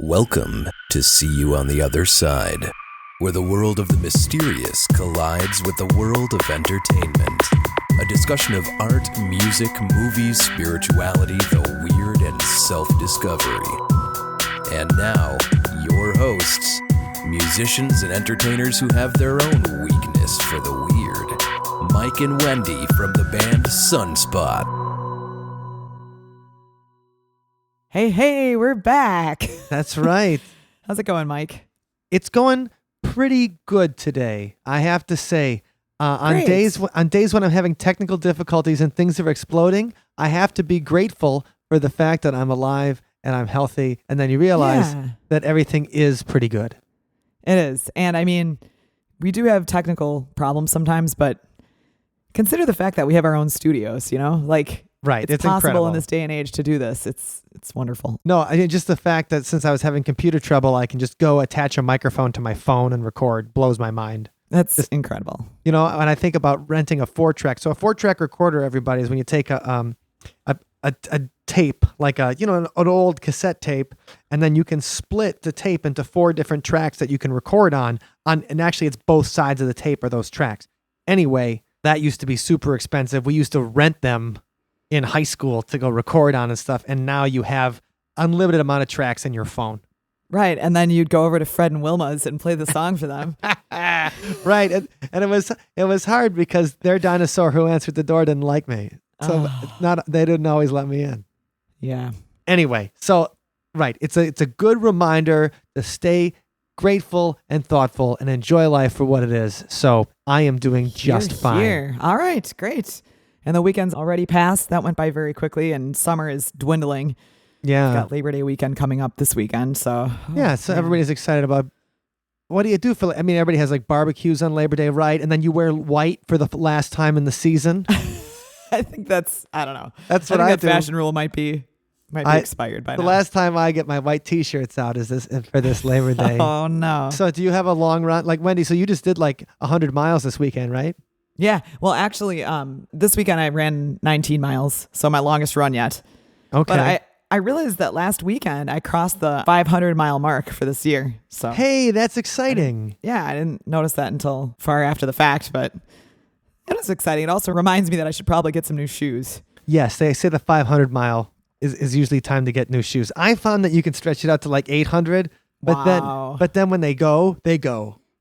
Welcome to See You on the Other Side, where the world of the mysterious collides with the world of entertainment. A discussion of art, music, movies, spirituality, the weird, and self-discovery. And now, your hosts, musicians and entertainers who have their own weakness for the weird, Mike and Wendy from the band Sunspot. Hey, we're back. That's right. How's it going, Mike? It's going pretty good today, I have to say. On days when I'm having technical difficulties and things are exploding, I have to be grateful for the fact that I'm alive and I'm healthy, and then you realize that everything is pretty good. It is. And I mean, we do have technical problems sometimes, but consider the fact that we have our own studios, you know? Like, right, it's possible incredible in this day and age to do this. It's wonderful. No, I mean, just the fact that since I was having computer trouble, I can just go attach a microphone to my phone and record blows my mind. That's just incredible. You know, when I think about renting a 4-track. So a 4-track recorder, everybody, is when you take a tape, like an old cassette tape, and then you can split the tape into 4 different tracks that you can record on, and actually it's both sides of the tape are those tracks. Anyway, that used to be super expensive. We used to rent them in high school to go record on and stuff, and now you have unlimited amount of tracks in your phone. Right, and then you'd go over to Fred and Wilma's and play the song for them. Right, and it was hard because their dinosaur who answered the door didn't like me, so they didn't always let me in. Yeah. Anyway, so right, it's a good reminder to stay grateful and thoughtful and enjoy life for what it is. So I am doing just fine. Here. All right, great. And the weekend's already passed. That went by very quickly, and summer is dwindling. Yeah. We've got Labor Day weekend coming up this weekend, so... Everybody's excited about... What do you do for... I mean, everybody has like barbecues on Labor Day, right? And then you wear white for the last time in the season. I think that's... I don't know. That's what I think do. That fashion rule might be expired by now. The last time I get my white T-shirts out is for this Labor Day. Oh, no. So do you have a long run? Like, Wendy, so you just did like 100 miles this weekend, right? Yeah. Well, actually, this weekend I ran 19 miles, so my longest run yet. Okay. But I realized that last weekend I crossed the 500-mile mark for this year. So hey, that's exciting. I didn't notice that until far after the fact, but it was exciting. It also reminds me that I should probably get some new shoes. Yes, they say the 500-mile is usually time to get new shoes. I found that you can stretch it out to like 800, but then when they go.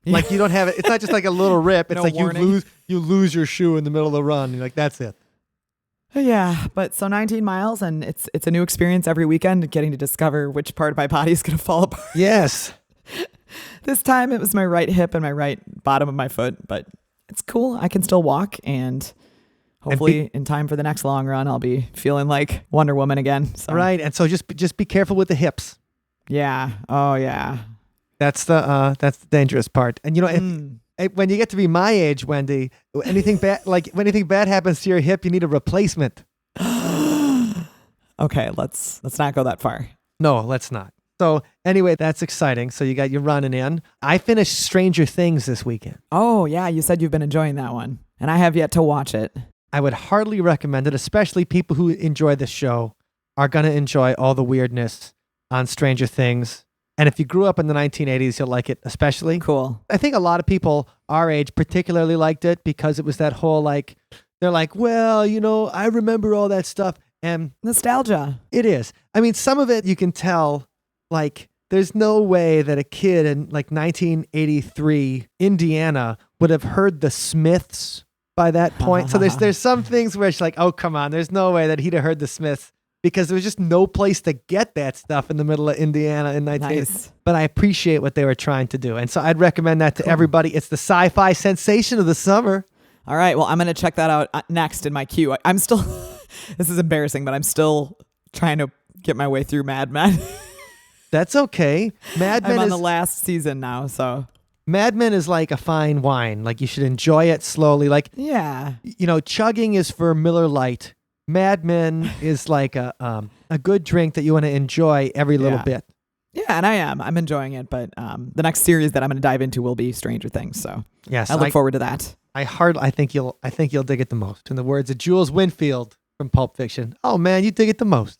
Like you don't have it. It's not just like a little rip. It's no like warning. you lose your shoe in the middle of the run. You're like, that's it. Yeah, but so 19 miles, and it's a new experience every weekend, getting to discover which part of my body is going to fall apart. Yes. This time it was my right hip and my right bottom of my foot, but it's cool. I can still walk, and hopefully in time for the next long run, I'll be feeling like Wonder Woman again. So. Right, and so just be careful with the hips. Yeah. Oh, yeah. That's the dangerous part. And you know, when you get to be my age, Wendy, anything bad happens to your hip, you need a replacement. Okay, let's not go that far. No, let's not. So anyway, that's exciting. So you got your running in. I finished Stranger Things this weekend. Oh yeah, you said you've been enjoying that one, and I have yet to watch it. I would hardly recommend it, especially people who enjoy this show are going to enjoy all the weirdness on Stranger Things. And if you grew up in the 1980s, you'll like it especially. Cool. I think a lot of people our age particularly liked it because it was that whole they're like, well, you know, I remember all that stuff. And nostalgia. It is. I mean, some of it you can tell, like, there's no way that a kid in like 1983 Indiana would have heard the Smiths by that point. So there's some things where it's like, oh, come on, there's no way that he'd have heard the Smiths. Because there was just no place to get that stuff in the middle of Indiana in 1980. Nice. But I appreciate what they were trying to do. And so I'd recommend that to everybody. It's the sci-fi sensation of the summer. All right. Well, I'm going to check that out next in my queue. I'm still, this is embarrassing, but I'm still trying to get my way through Mad Men. That's okay. Mad Men I'm on the last season now, so. Mad Men is like a fine wine. Like you should enjoy it slowly. Like, yeah. You know, chugging is for Miller Lite. Mad Men is like a good drink that you want to enjoy every little bit. Yeah, and I'm enjoying it, but the next series that I'm going to dive into will be Stranger Things, so yes, I look forward to that. I think you'll dig it the most. In the words of Jules Winfield from Pulp Fiction, oh man, you dig it the most.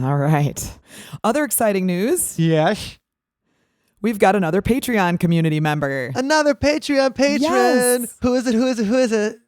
All right. Other exciting news. Yes. We've got another Patreon community member. Another Patreon patron. Yes. Who is it?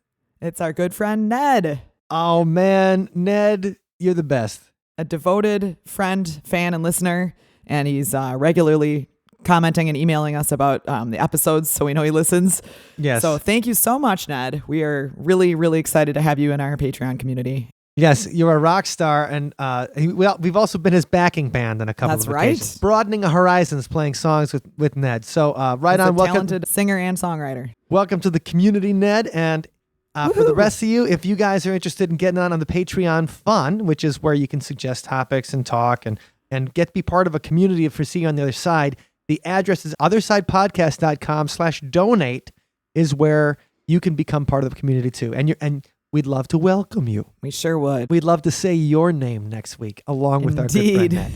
It's our good friend Ned, Oh, man. Ned, you're the best. a devoted friend, fan, and listener. And he's regularly commenting and emailing us about the episodes, so we know he listens. Yes. So thank you so much, Ned. We are really, really excited to have you in our Patreon community. Yes, you're a rock star, and we've also been his backing band on a couple That's of right. occasions. Broadening our horizons, playing songs with Ned. So right He's on, a talented singer and songwriter. welcome to the community, Ned. And for the rest of you, if you guys are interested in getting on the Patreon fun, which is where you can suggest topics and talk and get to be part of a community for See You on the Other Side, the address is othersidepodcast.com/donate is where you can become part of the community too. And we'd love to welcome you. We sure would. We'd love to say your name next week, along with our good friend Ned.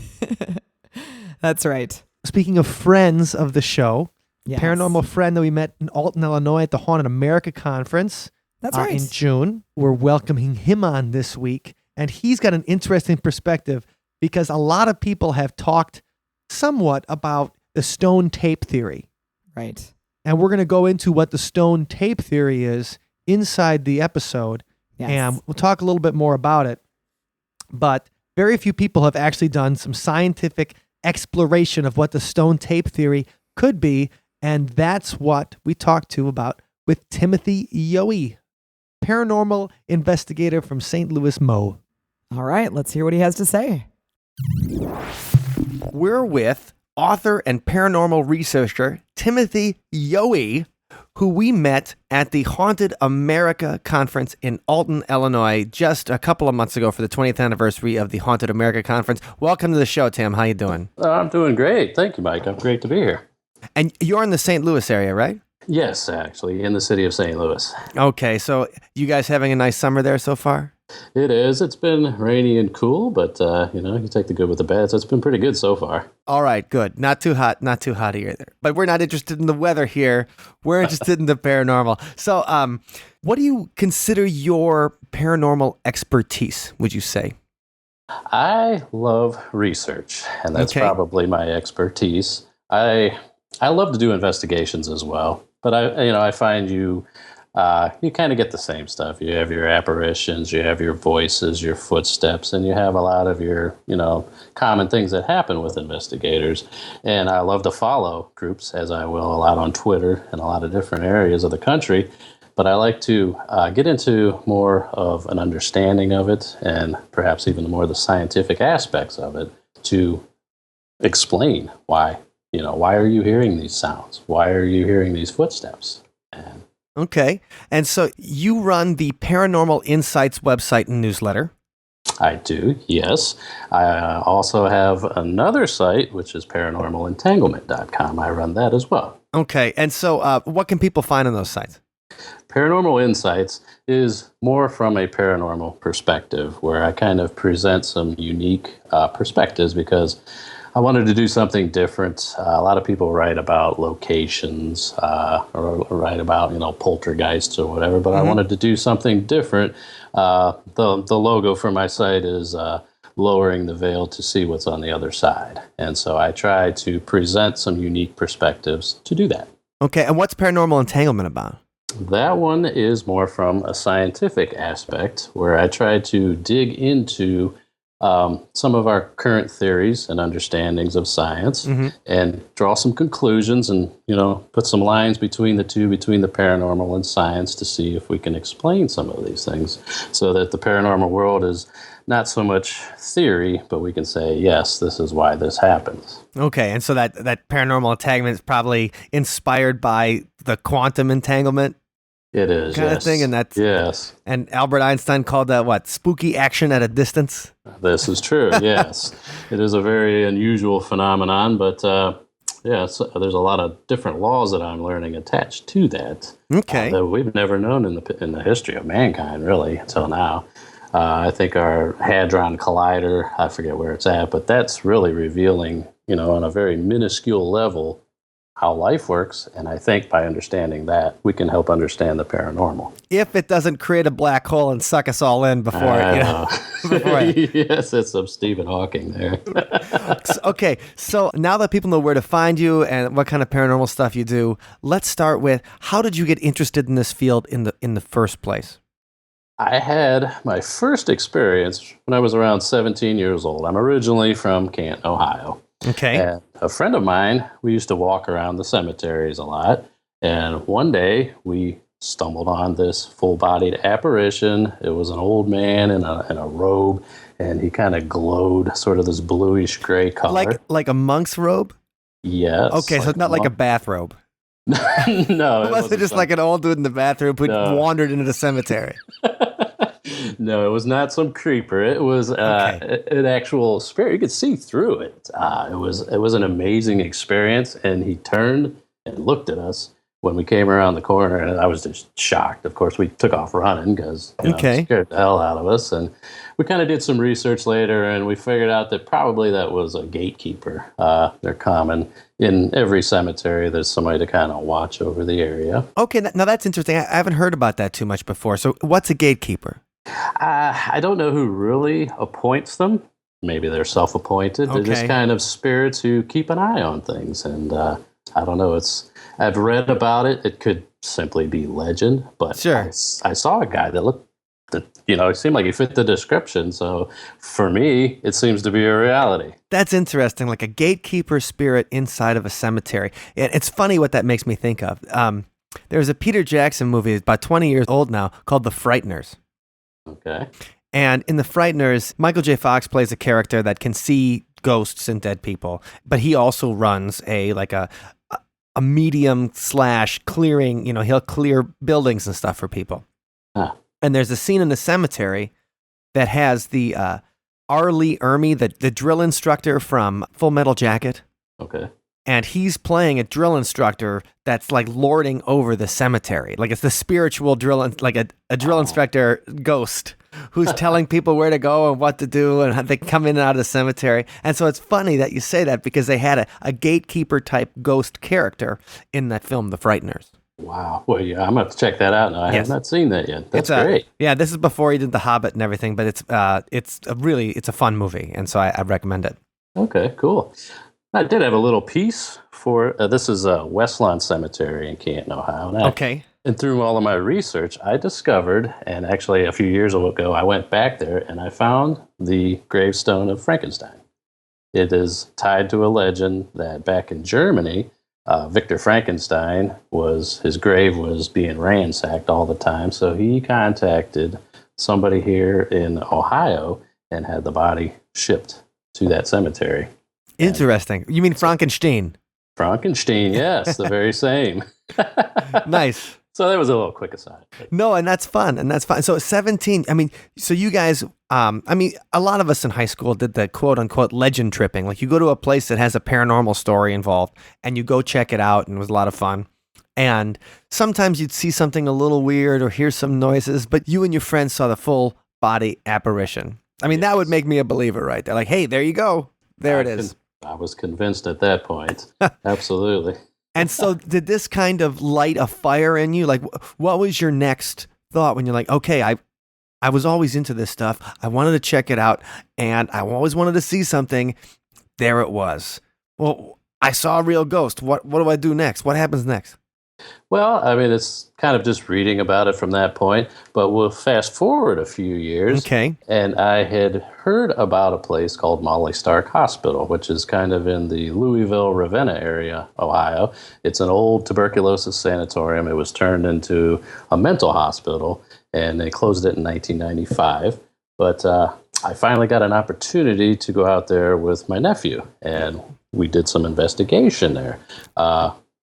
That's right. Speaking of friends of the show, Yes. paranormal friend that we met in Alton, Illinois at the Haunted America Conference That's right. in June. We're welcoming him on this week, and he's got an interesting perspective because a lot of people have talked somewhat about the stone tape theory. Right. And we're going to go into what the stone tape theory is inside the episode. Yes. And we'll talk a little bit more about it. But very few people have actually done some scientific exploration of what the stone tape theory could be. And that's what we talked to about with Timothy Yohe, paranormal investigator from St. Louis, Mo. All right. Let's hear what he has to say. We're with author and paranormal researcher Timothy Yohe, who we met at the Haunted America Conference in Alton, Illinois, just a couple of months ago for the 20th anniversary of the Haunted America Conference. Welcome to the show, Tim. How you doing? I'm doing great. Thank you, Mike. I'm great to be here. And you're in the St. Louis area, right? Yes, actually, in the city of St. Louis. Okay, so you guys having a nice summer there so far? It is. It's been rainy and cool, but, you take the good with the bad, so it's been pretty good so far. All right, good. Not too hot either. But we're not interested in the weather here. We're interested in the paranormal. So what do you consider your paranormal expertise, would you say? I love research, and that's Okay. probably my expertise. I love to do investigations as well, but I find you kind of get the same stuff. You have your apparitions, you have your voices, your footsteps, and you have a lot of your, common things that happen with investigators. And I love to follow groups, as I will a lot on Twitter and a lot of different areas of the country. But I like to get into more of an understanding of it and perhaps even more the scientific aspects of it to explain why are you hearing these sounds? Why are you hearing these footsteps? And Okay. And so you run the Paranormal Insights website and newsletter. I do, yes. I also have another site, which is paranormalentanglement.com. I run that as well. Okay. And so what can people find on those sites? Paranormal Insights is more from a paranormal perspective, where I kind of present some unique perspectives because I wanted to do something different. A lot of people write about locations or write about, poltergeists or whatever, but I wanted to do something different. The logo for my site is lowering the veil to see what's on the other side. And so I try to present some unique perspectives to do that. Okay. And what's Paranormal Entanglement about? That one is more from a scientific aspect, where I try to dig into some of our current theories and understandings of science and draw some conclusions and, put some lines between the two, between the paranormal and science, to see if we can explain some of these things, so that the paranormal world is not so much theory, but we can say, yes, this is why this happens. Okay. And so that paranormal entanglement is probably inspired by the quantum entanglement It is, kind yes. of thing. And that's, yes, and Albert Einstein called that what? Spooky action at a distance? this is true, yes. It is a very unusual phenomenon, but there's a lot of different laws that I'm learning attached to that. Okay. That we've never known in the history of mankind, really, until now. I think our Hadron Collider, I forget where it's at, but that's really revealing, on a very minuscule level, how life works. And I think by understanding that, we can help understand the paranormal. If it doesn't create a black hole and suck us all in before, Yes, it's some Stephen Hawking there. Okay, so now that people know where to find you and what kind of paranormal stuff you do, let's start with, how did you get interested in this field in the first place? I had my first experience when I was around 17 years old. I'm originally from Canton, Ohio. Okay. And a friend of mine, we used to walk around the cemeteries a lot. And one day we stumbled on this full-bodied apparition. It was an old man in a robe, and he kind of glowed sort of this bluish gray color. Like a monk's robe? Yes. Okay, so it's not like a bathrobe. No. It wasn't just like an old dude in the bathroom who wandered into the cemetery. No, it was not some creeper. It was an actual spirit. You could see through it. It was an amazing experience. And he turned and looked at us when we came around the corner, and I was just shocked. Of course, we took off running because it scared the hell out of us. And we kind of did some research later, and we figured out that probably that was a gatekeeper. They're common in every cemetery. There's somebody to kind of watch over the area. Okay, now that's interesting. I haven't heard about that too much before. So what's a gatekeeper? I don't know who really appoints them. Maybe they're self-appointed. They're just kind of spirits who keep an eye on things. And I don't know. I've read about it. It could simply be legend, but sure. I saw a guy that looked, it seemed like he fit the description. So for me, it seems to be a reality. That's interesting, like a gatekeeper spirit inside of a cemetery. It's funny what that makes me think of. There's a Peter Jackson movie, about 20 years old now, called The Frighteners. Okay. And in The Frighteners, Michael J. Fox plays a character that can see ghosts and dead people, but he also runs a medium / clearing, he'll clear buildings and stuff for people. Huh. And there's a scene in the cemetery that has the R. Lee Ermey, the drill instructor from Full Metal Jacket. Okay. And he's playing a drill instructor that's like lording over the cemetery. Like it's the spiritual drill, like a drill inspector ghost who's telling people where to go and what to do and how they come in and out of the cemetery. And so it's funny that you say that because they had a gatekeeper type ghost character in that film, The Frighteners. Wow. Well, yeah, I'm going to have to check that out now. I have not seen that yet. That's great. Yeah, this is before he did The Hobbit and everything, but it's a fun movie. And so I recommend it. Okay, cool. I did have a little piece for, this is Westlawn Cemetery in Canton, Ohio. Okay. And through all of my research, I discovered, and actually a few years ago, I went back there and I found the gravestone of Frankenstein. It is tied to a legend that back in Germany, Victor Frankenstein his grave was being ransacked all the time. So he contacted somebody here in Ohio and had the body shipped to that cemetery. Interesting. You mean Frankenstein? Frankenstein, yes, the very same. Nice. So that was a little quick aside. No, and that's fun. So 17, so you guys, a lot of us in high school did the quote unquote legend tripping. Like you go to a place that has a paranormal story involved and you go check it out and it was a lot of fun. And sometimes you'd see something a little weird or hear some noises, but you and your friends saw the full body apparition. Yes. That would make me a believer right there. Like, hey, there you go. There it is. I was convinced at that point. Absolutely. And so did this kind of light a fire in you? Like, what was your next thought when you're like, okay, I was always into this stuff. I wanted to check it out, and I always wanted to see something. There it was. Well, I saw a real ghost. What do I do next? What happens next? Well, it's kind of just reading about it from that point, but we'll fast forward a few years. Okay. And I had heard about a place called Molly Stark Hospital, which is kind of in the Louisville, Ravenna area, Ohio. It's an old tuberculosis sanatorium. It was turned into a mental hospital, and they closed it in 1995. But I finally got an opportunity to go out there with my nephew, and we did some investigation there.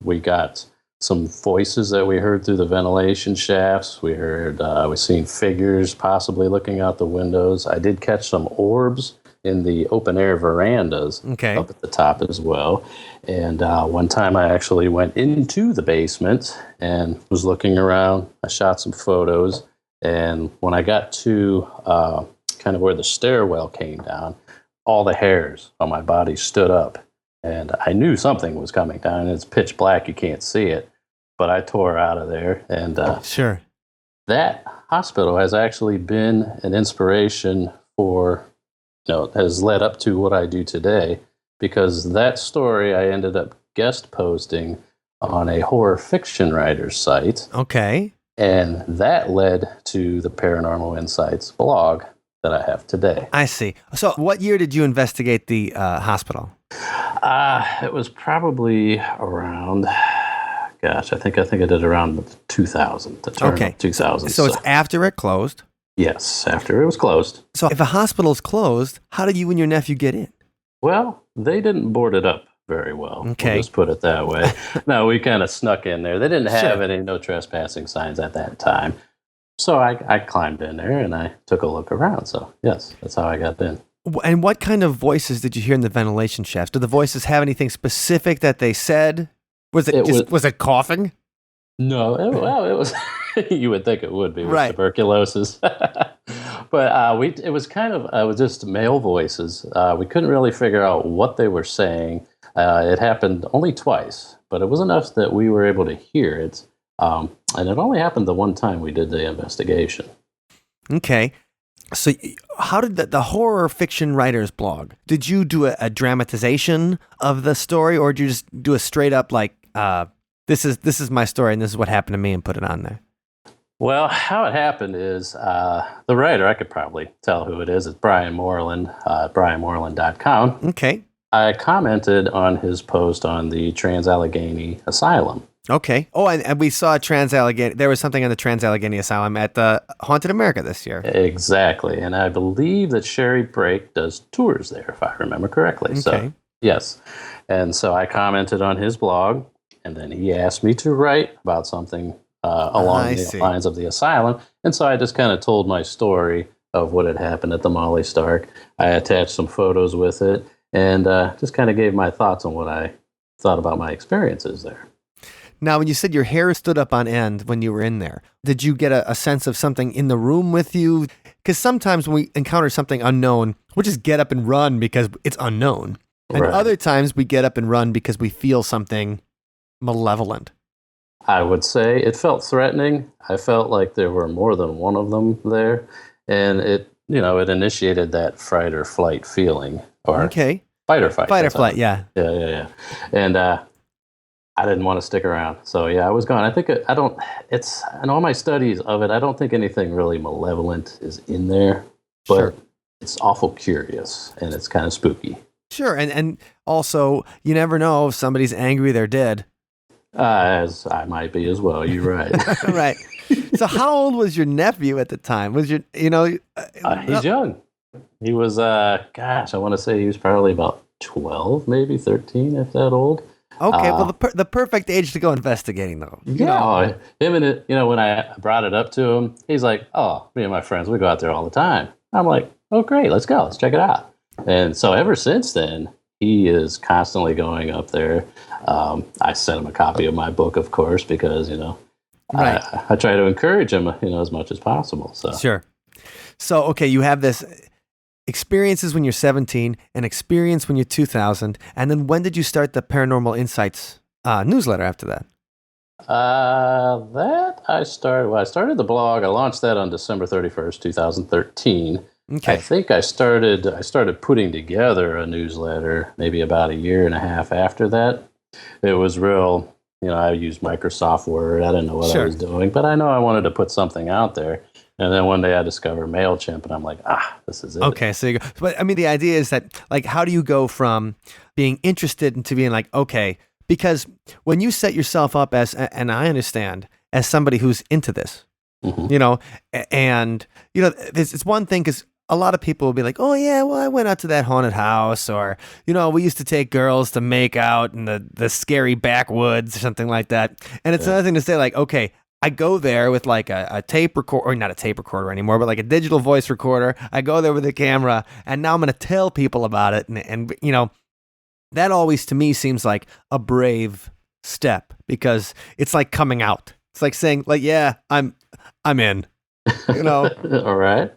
We got some voices that we heard through the ventilation shafts. We seen figures possibly looking out the windows. I did catch some orbs in the open air verandas up at the top as well. And one time I actually went into the basement and was looking around. I shot some photos. And when I got to kind of where the stairwell came down, all the hairs on my body stood up. and I knew something was coming down. It's pitch black; you can't see it, but I tore out of there, and Sure. that hospital has actually been an inspiration for, has led up to what I do today, because that story I ended up guest posting on a horror fiction writer's site. Okay. And that led to the Paranormal Insights blog that I have today. I see. So what year did you investigate the hospital? It was probably around, I think I did around 2000, the turn of 2000. So it's after it closed? Yes, after it was closed. So if a hospital's closed, how did you and your nephew get in? Well, they didn't board it up very well. Okay. We'll just put it that way. No, we kind of snuck in there. They didn't have Sure. any no trespassing signs at that time. So I climbed in there and I took a look around. So yes, that's how I got in. And what kind of voices did you hear in the ventilation shafts? Did the voices have anything specific that they said? Was it coughing? No, it was. You would think it would be with Right. tuberculosis, but it was kind of was just male voices. We couldn't really figure out what they were saying. It happened only twice, but it was enough that we were able to hear it. And it only happened the one time we did the investigation. Okay. So how did the horror fiction writers blog? Did you do a dramatization of the story, or did you just do a straight up like, this is my story and this is what happened to me and put it on there? Well, how it happened is the writer, I could probably tell who it is. It's Brian Moreland, brianmoreland.com. Okay. I commented on his post on the Trans-Allegheny Asylum. Okay. Oh, and we saw there was something on the Trans-Allegheny Asylum at the Haunted America this year. Exactly. And I believe that Sherry Brake does tours there, if I remember correctly. Okay. So, yes. And so I commented on his blog, and then he asked me to write about something along the lines of the asylum. And so I just kind of told my story of what had happened at the Molly Stark. I attached some photos with it, and just kind of gave my thoughts on what I thought about my experiences there. Now, when you said your hair stood up on end when you were in there, did you get a sense of something in the room with you? Because sometimes when we encounter something unknown, we'll just get up and run because it's unknown. And Right. other times we get up and run because we feel something malevolent. I would say it felt threatening. I felt like there were more than one of them there. And it initiated that fight or flight feeling. Or Okay. fight or fight. Fight or that's flight, how- yeah. Yeah. And I didn't want to stick around. So yeah, I was gone. I think it's in all my studies of it, I don't think anything really malevolent is in there, but Sure. it's awful curious and it's kind of spooky. Sure. And also, you never know if somebody's angry, they're dead. As I might be as well. You're right. Right. So how old was your nephew at the time? Was he's Young. He was, I want to say he was probably about 12, maybe 13, if that old. Okay, well, the perfect age to go investigating, though. Yeah, him and it. When I brought it up to him, he's like, "Oh, me and my friends, we go out there all the time." I'm like, "Oh, great, let's go, let's check it out." And so ever since then, he is constantly going up there. I sent him a copy of my book, of course, because Right. I try to encourage him, as much as possible. So Sure. So, okay, you have this experiences when you're 17, an experience when you're 2000, and then when did you start the Paranormal Insights newsletter after that? I started the blog. I launched that on December 31st, 2013. Okay. I think I started putting together a newsletter maybe about a year and a half after that. It was real, I used Microsoft Word. I didn't know what I was doing, but I know I wanted to put something out there. And then one day I discovered MailChimp, and I'm like, this is it. Okay, so you go. But I mean, the idea is that, like, how do you go from being interested into being like, okay, because when you set yourself up as, and I understand, as somebody who's into this, and it's one thing because a lot of people will be like, oh yeah, well, I went out to that haunted house, or we used to take girls to make out in the scary backwoods or something like that. And it's another thing to say like, okay, I go there with like a tape recorder, or not a tape recorder anymore, but like a digital voice recorder. I go there with a camera, and now I'm going to tell people about it. And that always to me seems like a brave step, because it's like coming out. It's like saying like, yeah, I'm in, All right.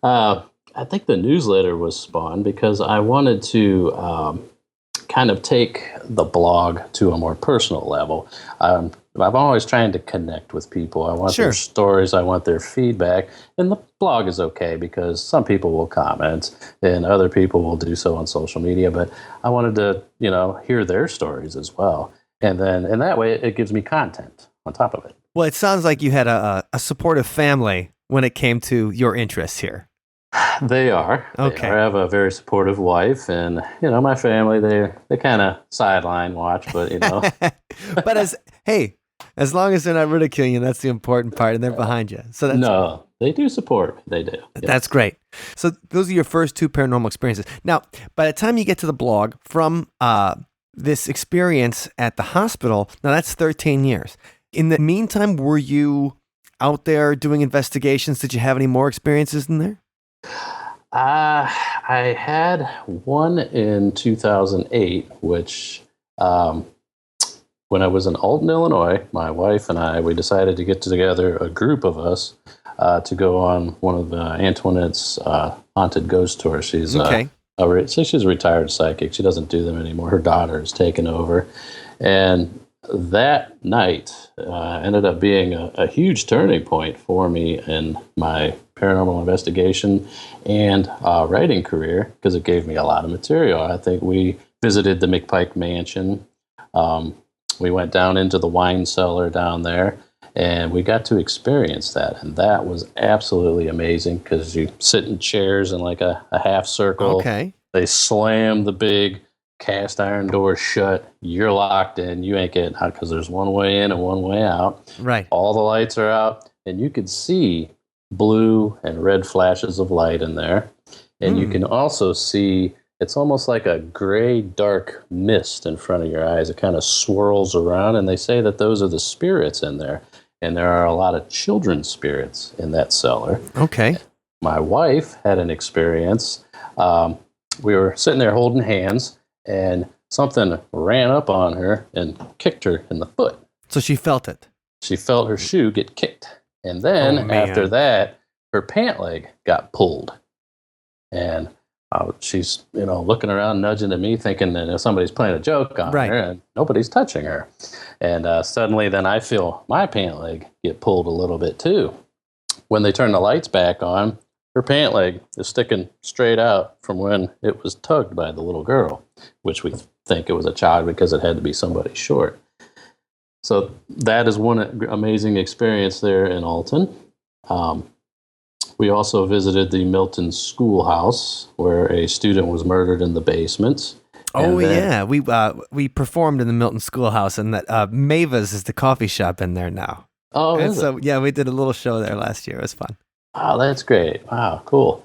I think the newsletter was spawned because I wanted to kind of take the blog to a more personal level. I'm always trying to connect with people. I want their stories. I want their feedback. And the blog is okay because some people will comment and other people will do so on social media. But I wanted to, hear their stories as well. And then in that way, it gives me content on top of it. Well, it sounds like you had a supportive family when it came to your interests here. They are. Okay. I have a very supportive wife, and my family. They kind of sideline watch, but But as long as they're not ridiculing you, that's the important part, and they're behind you. So no, they do support me. They do. Yeah. That's great. So those are your first two paranormal experiences. Now, by the time you get to the blog from this experience at the hospital, now that's 13 years. In the meantime, were you out there doing investigations? Did you have any more experiences in there? I had one in 2008, which when I was in Alton, Illinois, my wife and we decided to get together a group of us to go on one of Antoinette's haunted ghost tours. She's she's a retired psychic. She doesn't do them anymore. Her daughter has taken over. And that night ended up being a huge turning point for me in my paranormal investigation and writing career because it gave me a lot of material. I think we visited the McPike Mansion. We went down into the wine cellar down there, and we got to experience that. And that was absolutely amazing because you sit in chairs in like a half circle. Okay. They slam the big cast iron door shut. You're locked in. You ain't getting out because there's one way in and one way out. Right. All the lights are out, and you could see blue and red flashes of light in there. And you can also see, it's almost like a gray, dark mist in front of your eyes. It kind of swirls around, and they say that those are the spirits in there. And there are a lot of children's spirits in that cellar. Okay. My wife had an experience. We were sitting there holding hands, and something ran up on her and kicked her in the foot. So she felt it. She felt her shoe get kicked. And then after that, her pant leg got pulled. And she's, looking around, nudging at me, thinking that somebody's playing a joke on her, and nobody's touching her. And suddenly then I feel my pant leg get pulled a little bit too. When they turn the lights back on, her pant leg is sticking straight out from when it was tugged by the little girl, which we think it was a child because it had to be somebody short. So that is one amazing experience there in Alton. We also visited the Milton Schoolhouse, where a student was murdered in the basement. Oh, yeah. We performed in the Milton Schoolhouse, and that Mavis is the coffee shop in there now. Oh, and so yeah, we did a little show there last year. It was fun. Oh, that's great. Wow, cool.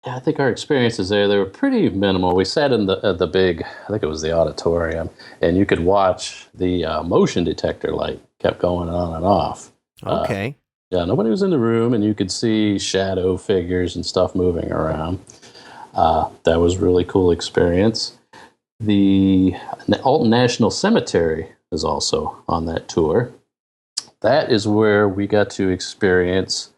I think our experiences there, they were pretty minimal. We sat in the big, I think it was the auditorium, and you could watch the motion detector light kept going on and off. Okay. Yeah, nobody was in the room, and you could see shadow figures and stuff moving around. That was a really cool experience. The Alton National Cemetery is also on that tour. That is where we got to experience,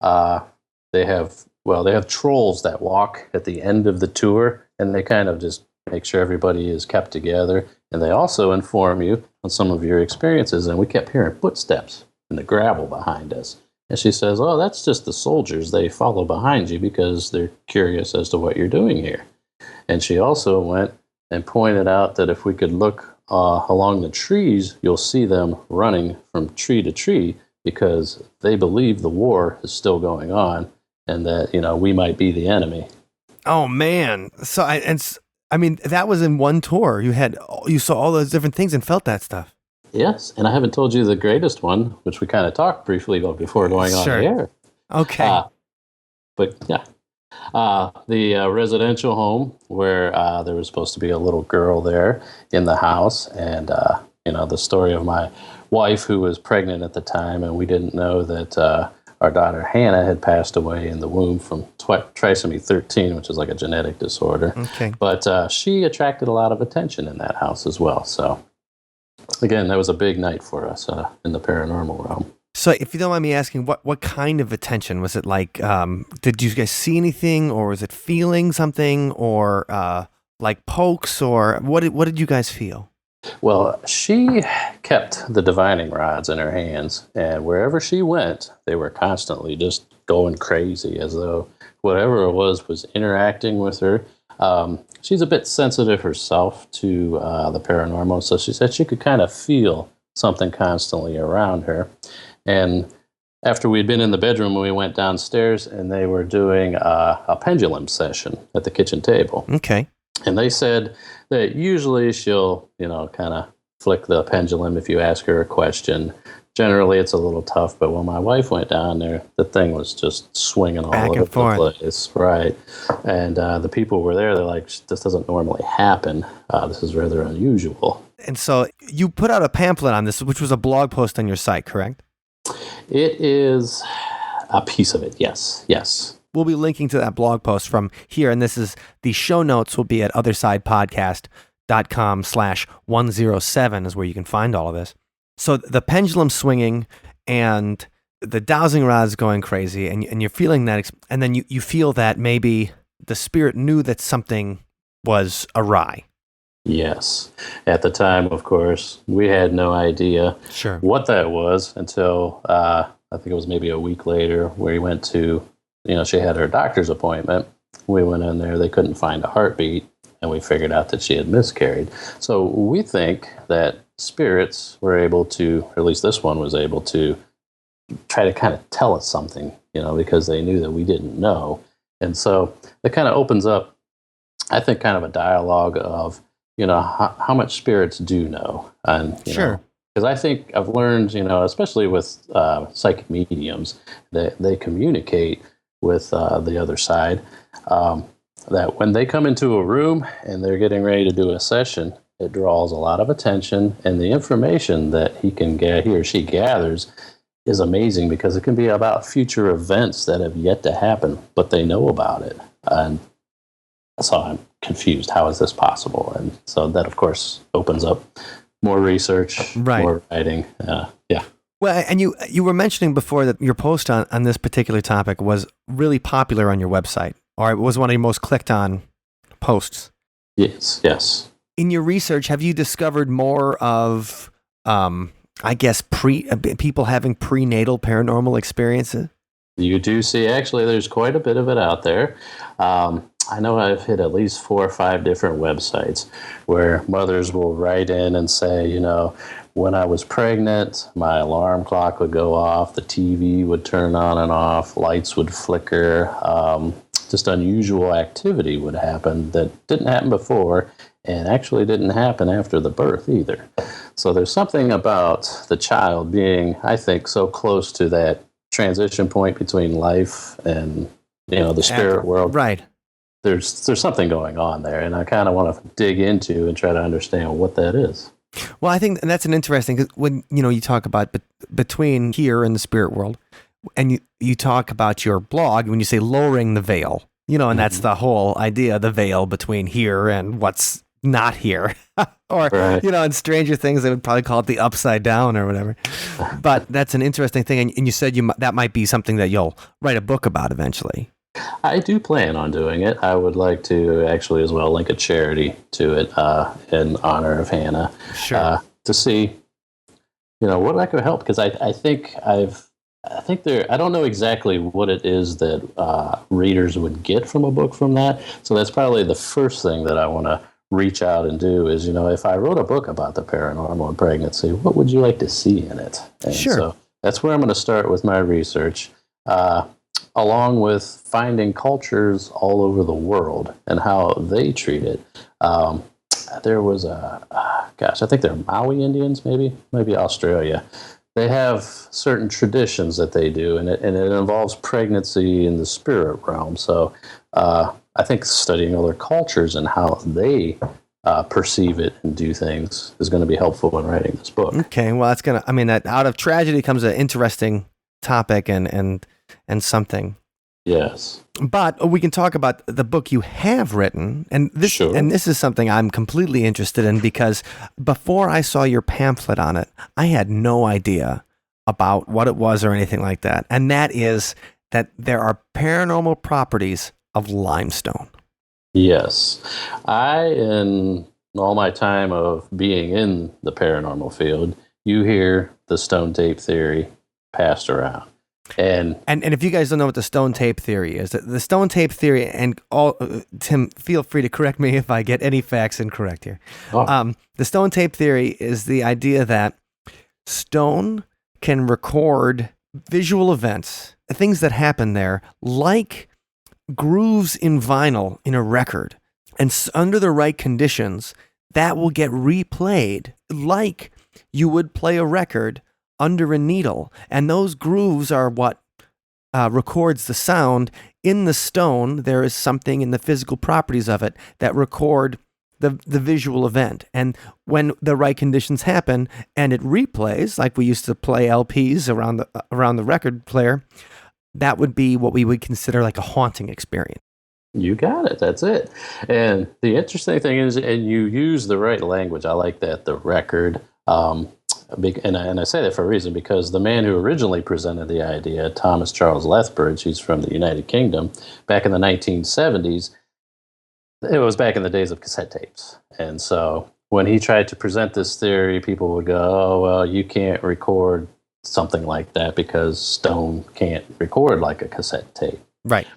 they have trolls that walk at the end of the tour, and they kind of just make sure everybody is kept together. And they also inform you on some of your experiences, and we kept hearing footsteps in the gravel behind us. And she says, oh, that's just the soldiers. They follow behind you because they're curious as to what you're doing here. And she also went and pointed out that if we could look along the trees, you'll see them running from tree to tree because they believe the war is still going on and that, we might be the enemy. Oh, man. So, I mean, that was in one tour. You saw all those different things and felt that stuff. Yes, and I haven't told you the greatest one, which we kind of talked briefly about before going on the air. Okay. But yeah, the residential home where there was supposed to be a little girl there in the house, and the story of my wife who was pregnant at the time, and we didn't know that our daughter Hannah had passed away in the womb from trisomy 13, which is like a genetic disorder. Okay. But she attracted a lot of attention in that house as well. So again, that was a big night for us in the paranormal realm. So if you don't mind me asking, what kind of attention? Was it like, did you guys see anything, or was it feeling something, or like pokes, or what did you guys feel? Well, she kept the divining rods in her hands, and wherever she went, they were constantly just going crazy, as though whatever it was interacting with her. She's a bit sensitive herself to the paranormal, so she said she could kind of feel something constantly around her. And after we'd been in the bedroom, we went downstairs, and they were doing a pendulum session at the kitchen table. Okay. And they said that usually she'll, kind of flick the pendulum if you ask her a question. Generally, it's a little tough, but when my wife went down there, the thing was just swinging all Back over and the forth. place. Right. And the people were there, they're like, this doesn't normally happen. This is rather unusual. And so you put out a pamphlet on this, which was a blog post on your site, correct? It is a piece of it, yes. Yes. We'll be linking to that blog post from here, and this is the show notes will be at othersidepodcast.com/107 is where you can find all of this. So the pendulum swinging and the dowsing rods going crazy, and you're feeling that, and then you feel that maybe the spirit knew that something was awry. Yes. At the time, of course, we had no idea Sure. what that was until I think it was maybe a week later where we went to, she had her doctor's appointment. We went in there, they couldn't find a heartbeat, and we figured out that she had miscarried. So we think that spirits were able to, or at least this one was able to, try to kind of tell us something, because they knew that we didn't know. And so it kind of opens up, I think, kind of a dialogue of, how much spirits do know. And, Sure. Because I think I've learned, especially with psychic mediums, that they communicate with the other side, that when they come into a room and they're getting ready to do a session, it draws a lot of attention, and the information that he or she gathers is amazing because it can be about future events that have yet to happen, but they know about it. And so I'm confused. How is this possible? And so that, of course, opens up more research, Right. more writing. Yeah. Well, and you were mentioning before that your post on this particular topic was really popular on your website, or it was one of your most clicked on posts. Yes. In your research, have you discovered more of, people having prenatal paranormal experiences? You do see, actually, there's quite a bit of it out there. I know I've hit at least 4 or 5 different websites where mothers will write in and say, when I was pregnant, my alarm clock would go off, the TV would turn on and off, lights would flicker, just unusual activity would happen that didn't happen before and actually didn't happen after the birth either. So there's something about the child being, I think, so close to that transition point between life and, the spirit world. Right. There's something going on there, and I kind of want to dig into and try to understand what that is. Well, I think that's an interesting, because when, you talk about between here and the spirit world, and you talk about your blog, when you say lowering the veil, and that's the whole idea, the veil between here and what's not here. Or, Right. in Stranger Things, they would probably call it the upside down or whatever. But that's an interesting thing. And you said that might be something that you'll write a book about eventually. I do plan on doing it. I would like to actually as well link a charity to it in honor of Hannah. Sure. To see, what I could help, because I think I don't know exactly what it is that readers would get from a book from that. So that's probably the first thing that I want to reach out and do is, if I wrote a book about the paranormal and pregnancy, what would you like to see in it? And Sure. So that's where I'm going to start with my research, along with finding cultures all over the world and how they treat it. There was I think they're Maui Indians, maybe Australia. They have certain traditions that they do, and it involves pregnancy in the spirit realm. So I think studying other cultures and how they perceive it and do things is going to be helpful in writing this book. Okay. Well, that out of tragedy comes an interesting topic and something. Yes. But we can talk about the book you have written, and this Sure. and this is something I'm completely interested in, because before I saw your pamphlet on it, I had no idea about what it was or anything like that. And that is that there are paranormal properties of limestone. Yes. In all my time of being in the paranormal field, you hear the stone tape theory passed around. And And if you guys don't know what the stone tape theory is, the stone tape theory, and all Tim, feel free to correct me if I get any facts incorrect here. The stone tape theory is the idea that stone can record visual events, things that happen there, like grooves in vinyl in a record. And under the right conditions, that will get replayed like you would play a record under a needle. And those grooves are what records the sound. In the stone, there is something in the physical properties of it that record the visual event. And when the right conditions happen and it replays, like we used to play LPs around the record player, that would be what we would consider like a haunting experience. you got it. That's it. And the interesting thing is, and you use the right language. I like that, the record. And I say that for a reason, because the man who originally presented the idea, Thomas Charles Lethbridge, he's from the United Kingdom, back in the 1970s, it was back in the days of cassette tapes. And so when he tried to present this theory, people would go, oh, well, you can't record something like that because stone can't record like a cassette tape. Right.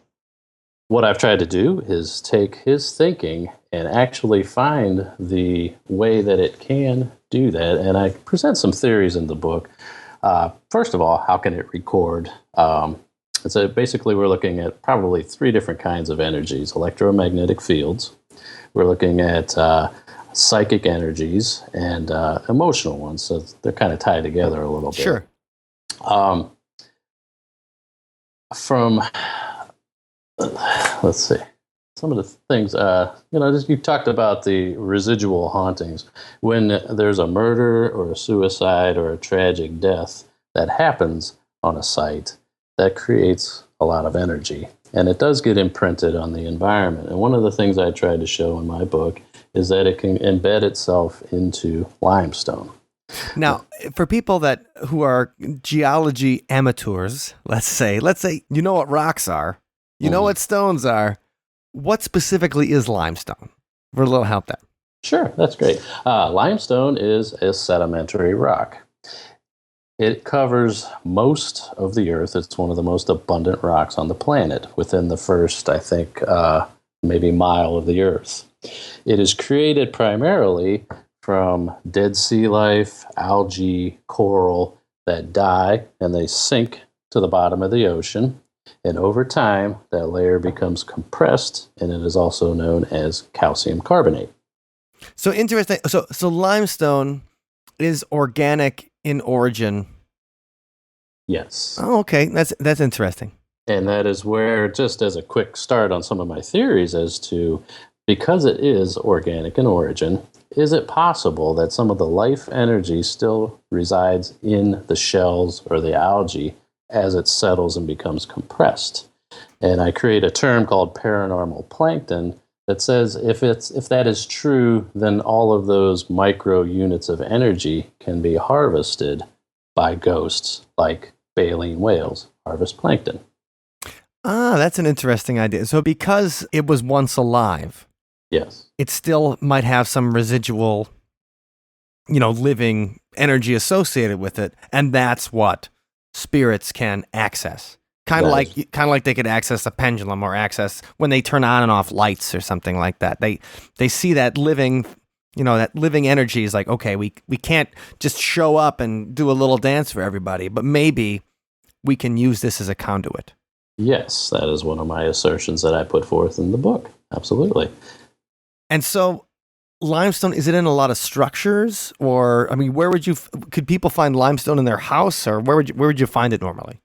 What I've tried to do is take his thinking and actually find the way that it can do that. And I present some theories in the book. First of all, how can it record? So basically, we're looking at probably three different kinds of energies: electromagnetic fields, we're looking at psychic energies, and emotional ones. So they're kind of tied together a little bit. Sure. From let's see, some of the things, you talked about the residual hauntings. When there's a murder or a suicide or a tragic death that happens on a site, that creates a lot of energy, and it does get imprinted on the environment. And one of the things I tried to show in my book is that it can embed itself into limestone. Now, for people who are geology amateurs, let's say you know what rocks are, you know what stones are. What specifically is limestone? For a little help there. Sure, that's great. Limestone is a sedimentary rock. It covers most of the earth. It's one of the most abundant rocks on the planet, within the first, I think, maybe mile of the earth. It is created primarily from dead sea life, algae, coral that die and they sink to the bottom of the ocean. And over time, that layer becomes compressed, and it is also known as calcium carbonate. So interesting. So limestone is organic in origin. Yes. Oh, okay. That's interesting. And that is where, just as a quick start on some of my theories as to, because it is organic in origin, is it possible that some of the life energy still resides in the shells or the algae as it settles and becomes compressed? And I create a term called paranormal plankton that says if that is true, then all of those micro units of energy can be harvested by ghosts like baleen whales harvest plankton. Ah, that's an interesting idea. So because it was once alive, yes, it still might have some residual, living energy associated with it, and that's what spirits can access. Kind of like they could access a pendulum or access when they turn on and off lights or something like that. They see that living, that living energy is like, okay, we can't just show up and do a little dance for everybody, but maybe we can use this as a conduit. Yes, that is one of my assertions that I put forth in the book. Absolutely. And so limestone, is it in a lot of structures, or, could people find limestone in their house, or where would you find it normally?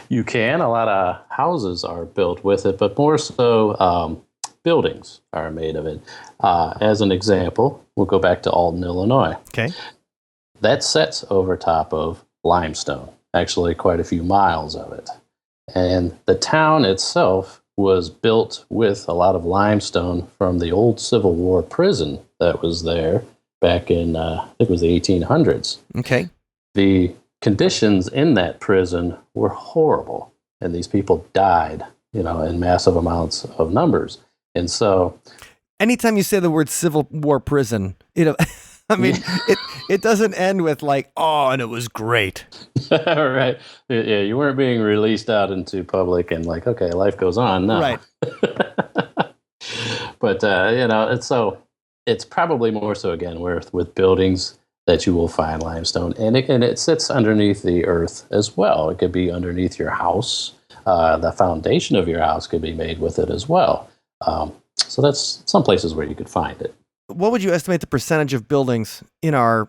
You can. A lot of houses are built with it, but more so buildings are made of it. As an example, we'll go back to Alton, Illinois. Okay. That sets over top of limestone, actually quite a few miles of it. And the town itself was built with a lot of limestone from the old Civil War prison that was there back in, I think it was the 1800s. Okay. The conditions in that prison were horrible, and these people died, in massive amounts of numbers. And so, Anytime you say the word Civil War prison, I mean, it doesn't end with like, oh, and it was great. right. Yeah, you weren't being released out into public and like, okay, life goes on. No. Right. But, it's probably more so, again, with buildings that you will find limestone. And it sits underneath the earth as well. It could be underneath your house. The foundation of your house could be made with it as well. So that's some places where you could find it. What would you estimate the percentage of buildings in our,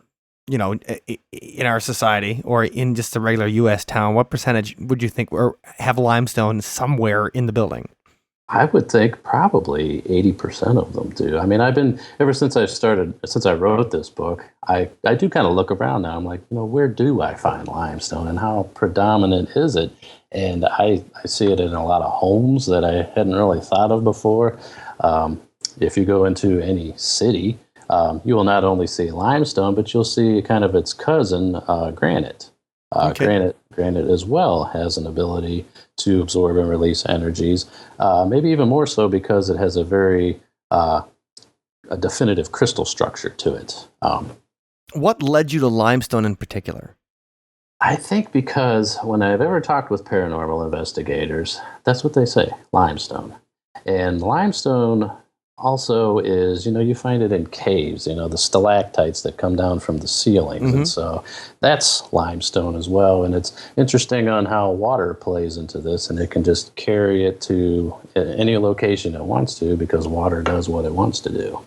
in our society or in just a regular U.S. town? What percentage would you think have limestone somewhere in the building? I would think probably 80% of them do. I mean, ever since I wrote this book, I do kind of look around now. I'm like, where do I find limestone and how predominant is it? And I see it in a lot of homes that I hadn't really thought of before. If you go into any city, you will not only see limestone, but you'll see kind of its cousin, granite. Okay. Granite as well has an ability to absorb and release energies, maybe even more so because it has a very a definitive crystal structure to it. What led you to limestone in particular? I think because when I've ever talked with paranormal investigators, that's what they say, limestone. And limestone also is, you find it in caves, the stalactites that come down from the ceilings. Mm-hmm. And so that's limestone as well. And it's interesting on how water plays into this, and it can just carry it to any location it wants to because water does what it wants to do.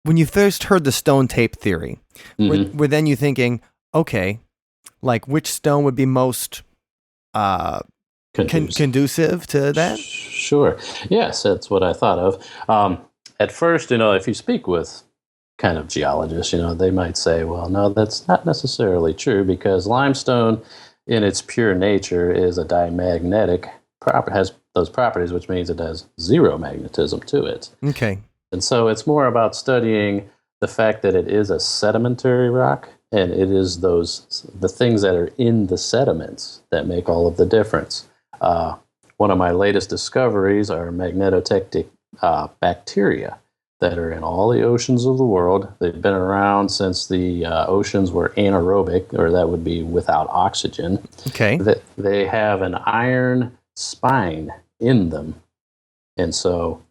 When you first heard the stone tape theory, were then you thinking, okay, like which stone would be most conducive to that? Sure. Yes, that's what I thought of. At first, if you speak with kind of geologists, they might say, well, no, that's not necessarily true because limestone in its pure nature is a diamagnetic, has those properties, which means it has zero magnetism to it. Okay. And so it's more about studying the fact that it is a sedimentary rock, and it is the things that are in the sediments that make all of the difference. One of my latest discoveries are magnetotectic bacteria that are in all the oceans of the world. They've been around since the oceans were anaerobic, or that would be without oxygen. Okay. They have an iron spine in them. And so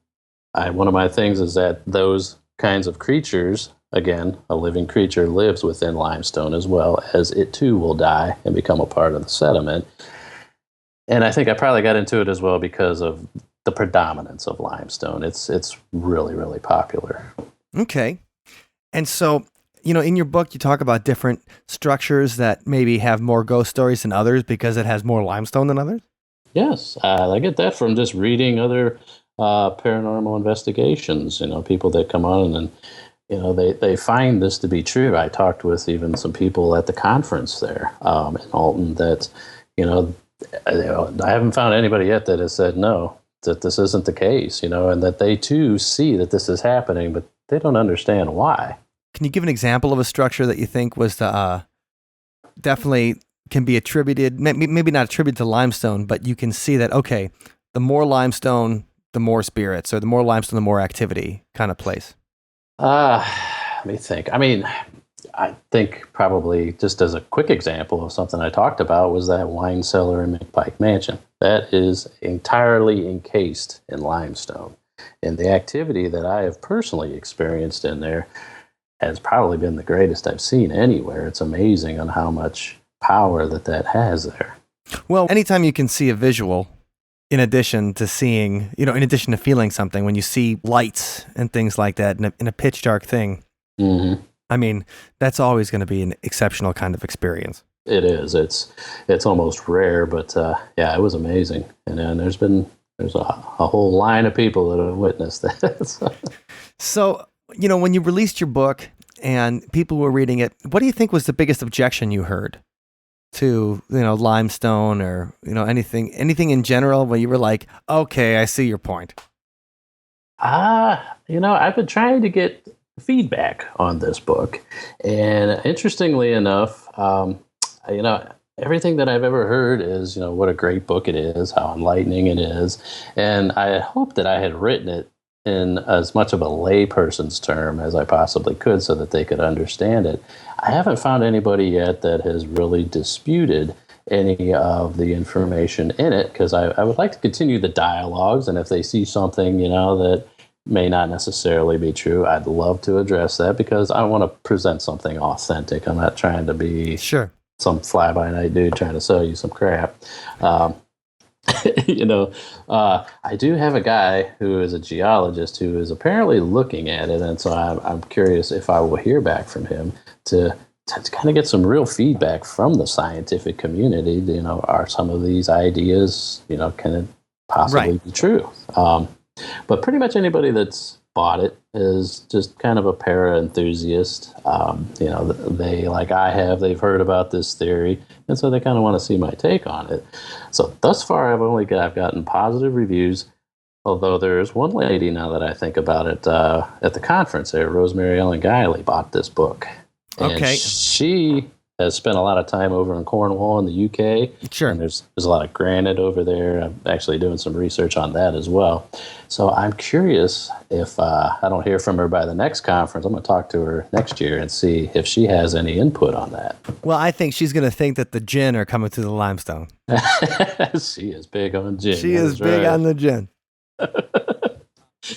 one of my things is that those kinds of creatures, again, a living creature lives within limestone as well, as it too will die and become a part of the sediment. And I think I probably got into it as well because of the predominance of limestone. It's really, really popular. Okay. And so, in your book, you talk about different structures that maybe have more ghost stories than others because it has more limestone than others? Yes, I get that from just reading other paranormal investigations, people that come on and, they find this to be true. I talked with even some people at the conference there in Alton that, I haven't found anybody yet that has said no, that this isn't the case, and that they too see that this is happening, but they don't understand why. Can you give an example of a structure that you think was definitely can be attributed, maybe not attributed to limestone, but you can see that, okay, the more limestone, the more spirits, or the more limestone, the more activity kind of place? Let me think. I mean, I think probably just as a quick example of something I talked about was that wine cellar in McPike Mansion. That is entirely encased in limestone. And the activity that I have personally experienced in there has probably been the greatest I've seen anywhere. It's amazing on how much power that has there. Well, anytime you can see a visual, in addition to seeing, in addition to feeling something, when you see lights and things like that in a pitch dark thing, mm-hmm. I mean, that's always going to be an exceptional kind of experience. It is. It's almost rare, but yeah, it was amazing. And then there's a whole line of people that have witnessed that. So, when you released your book and people were reading it, what do you think was the biggest objection you heard to, limestone or, anything in general where you were like, okay, I see your point? I've been trying to get feedback on this book. And interestingly enough, everything that I've ever heard is, what a great book it is, how enlightening it is. And I hope that I had written it in as much of a layperson's term as I possibly could so that they could understand it. I haven't found anybody yet that has really disputed any of the information in it, because I would like to continue the dialogues, and if they see something, that may not necessarily be true, I'd love to address that, because I want to present something authentic. I'm not trying to be some fly-by-night dude trying to sell you some crap. I do have a guy who is a geologist who is apparently looking at it, and so I'm curious if I will hear back from him to kind of get some real feedback from the scientific community. Are some of these ideas, can it possibly be true? But pretty much anybody that's bought it is just kind of a para enthusiast. They, like I have, they've heard about this theory, and so they kind of want to see my take on it. So thus far, I've gotten positive reviews. Although there is one lady, now that I think about it, at the conference there, Rosemary Ellen Guiley, bought this book. And she has spent a lot of time over in Cornwall in the UK. Sure. And there's a lot of granite over there. I'm actually doing some research on that as well. So I'm curious, if I don't hear from her by the next conference, I'm going to talk to her next year and see if she has any input on that. Well, I think she's going to think that the gin are coming to the Limestone. She is big on gin. She is big on the gin.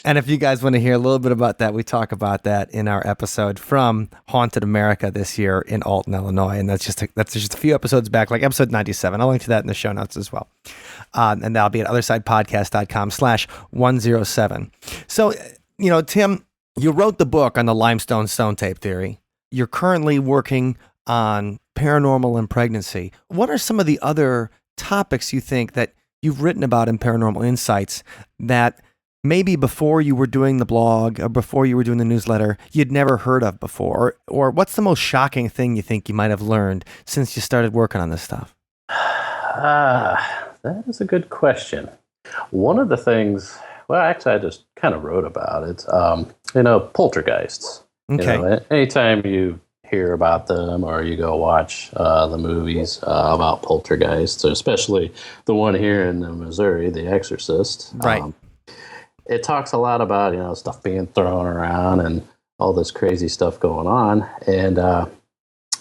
And if you guys want to hear a little bit about that, we talk about that in our episode from Haunted America this year in Alton, Illinois. And that's just a few episodes back, like episode 97. I'll link to that in the show notes as well. And that'll be at othersidepodcast.com/107. So, Tim, you wrote the book on the limestone stone tape theory. You're currently working on paranormal and pregnancy. What are some of the other topics you think that you've written about in Paranormal Insights that maybe before you were doing the blog or before you were doing the newsletter, you'd never heard of before? Or what's the most shocking thing you think you might have learned since you started working on this stuff? That is a good question. One of the things, well, actually, I just kind of wrote about it. Poltergeists. Okay. Anytime you hear about them or you go watch the movies about poltergeists, especially the one here in Missouri, The Exorcist. Right. It talks a lot about, stuff being thrown around and all this crazy stuff going on. And I've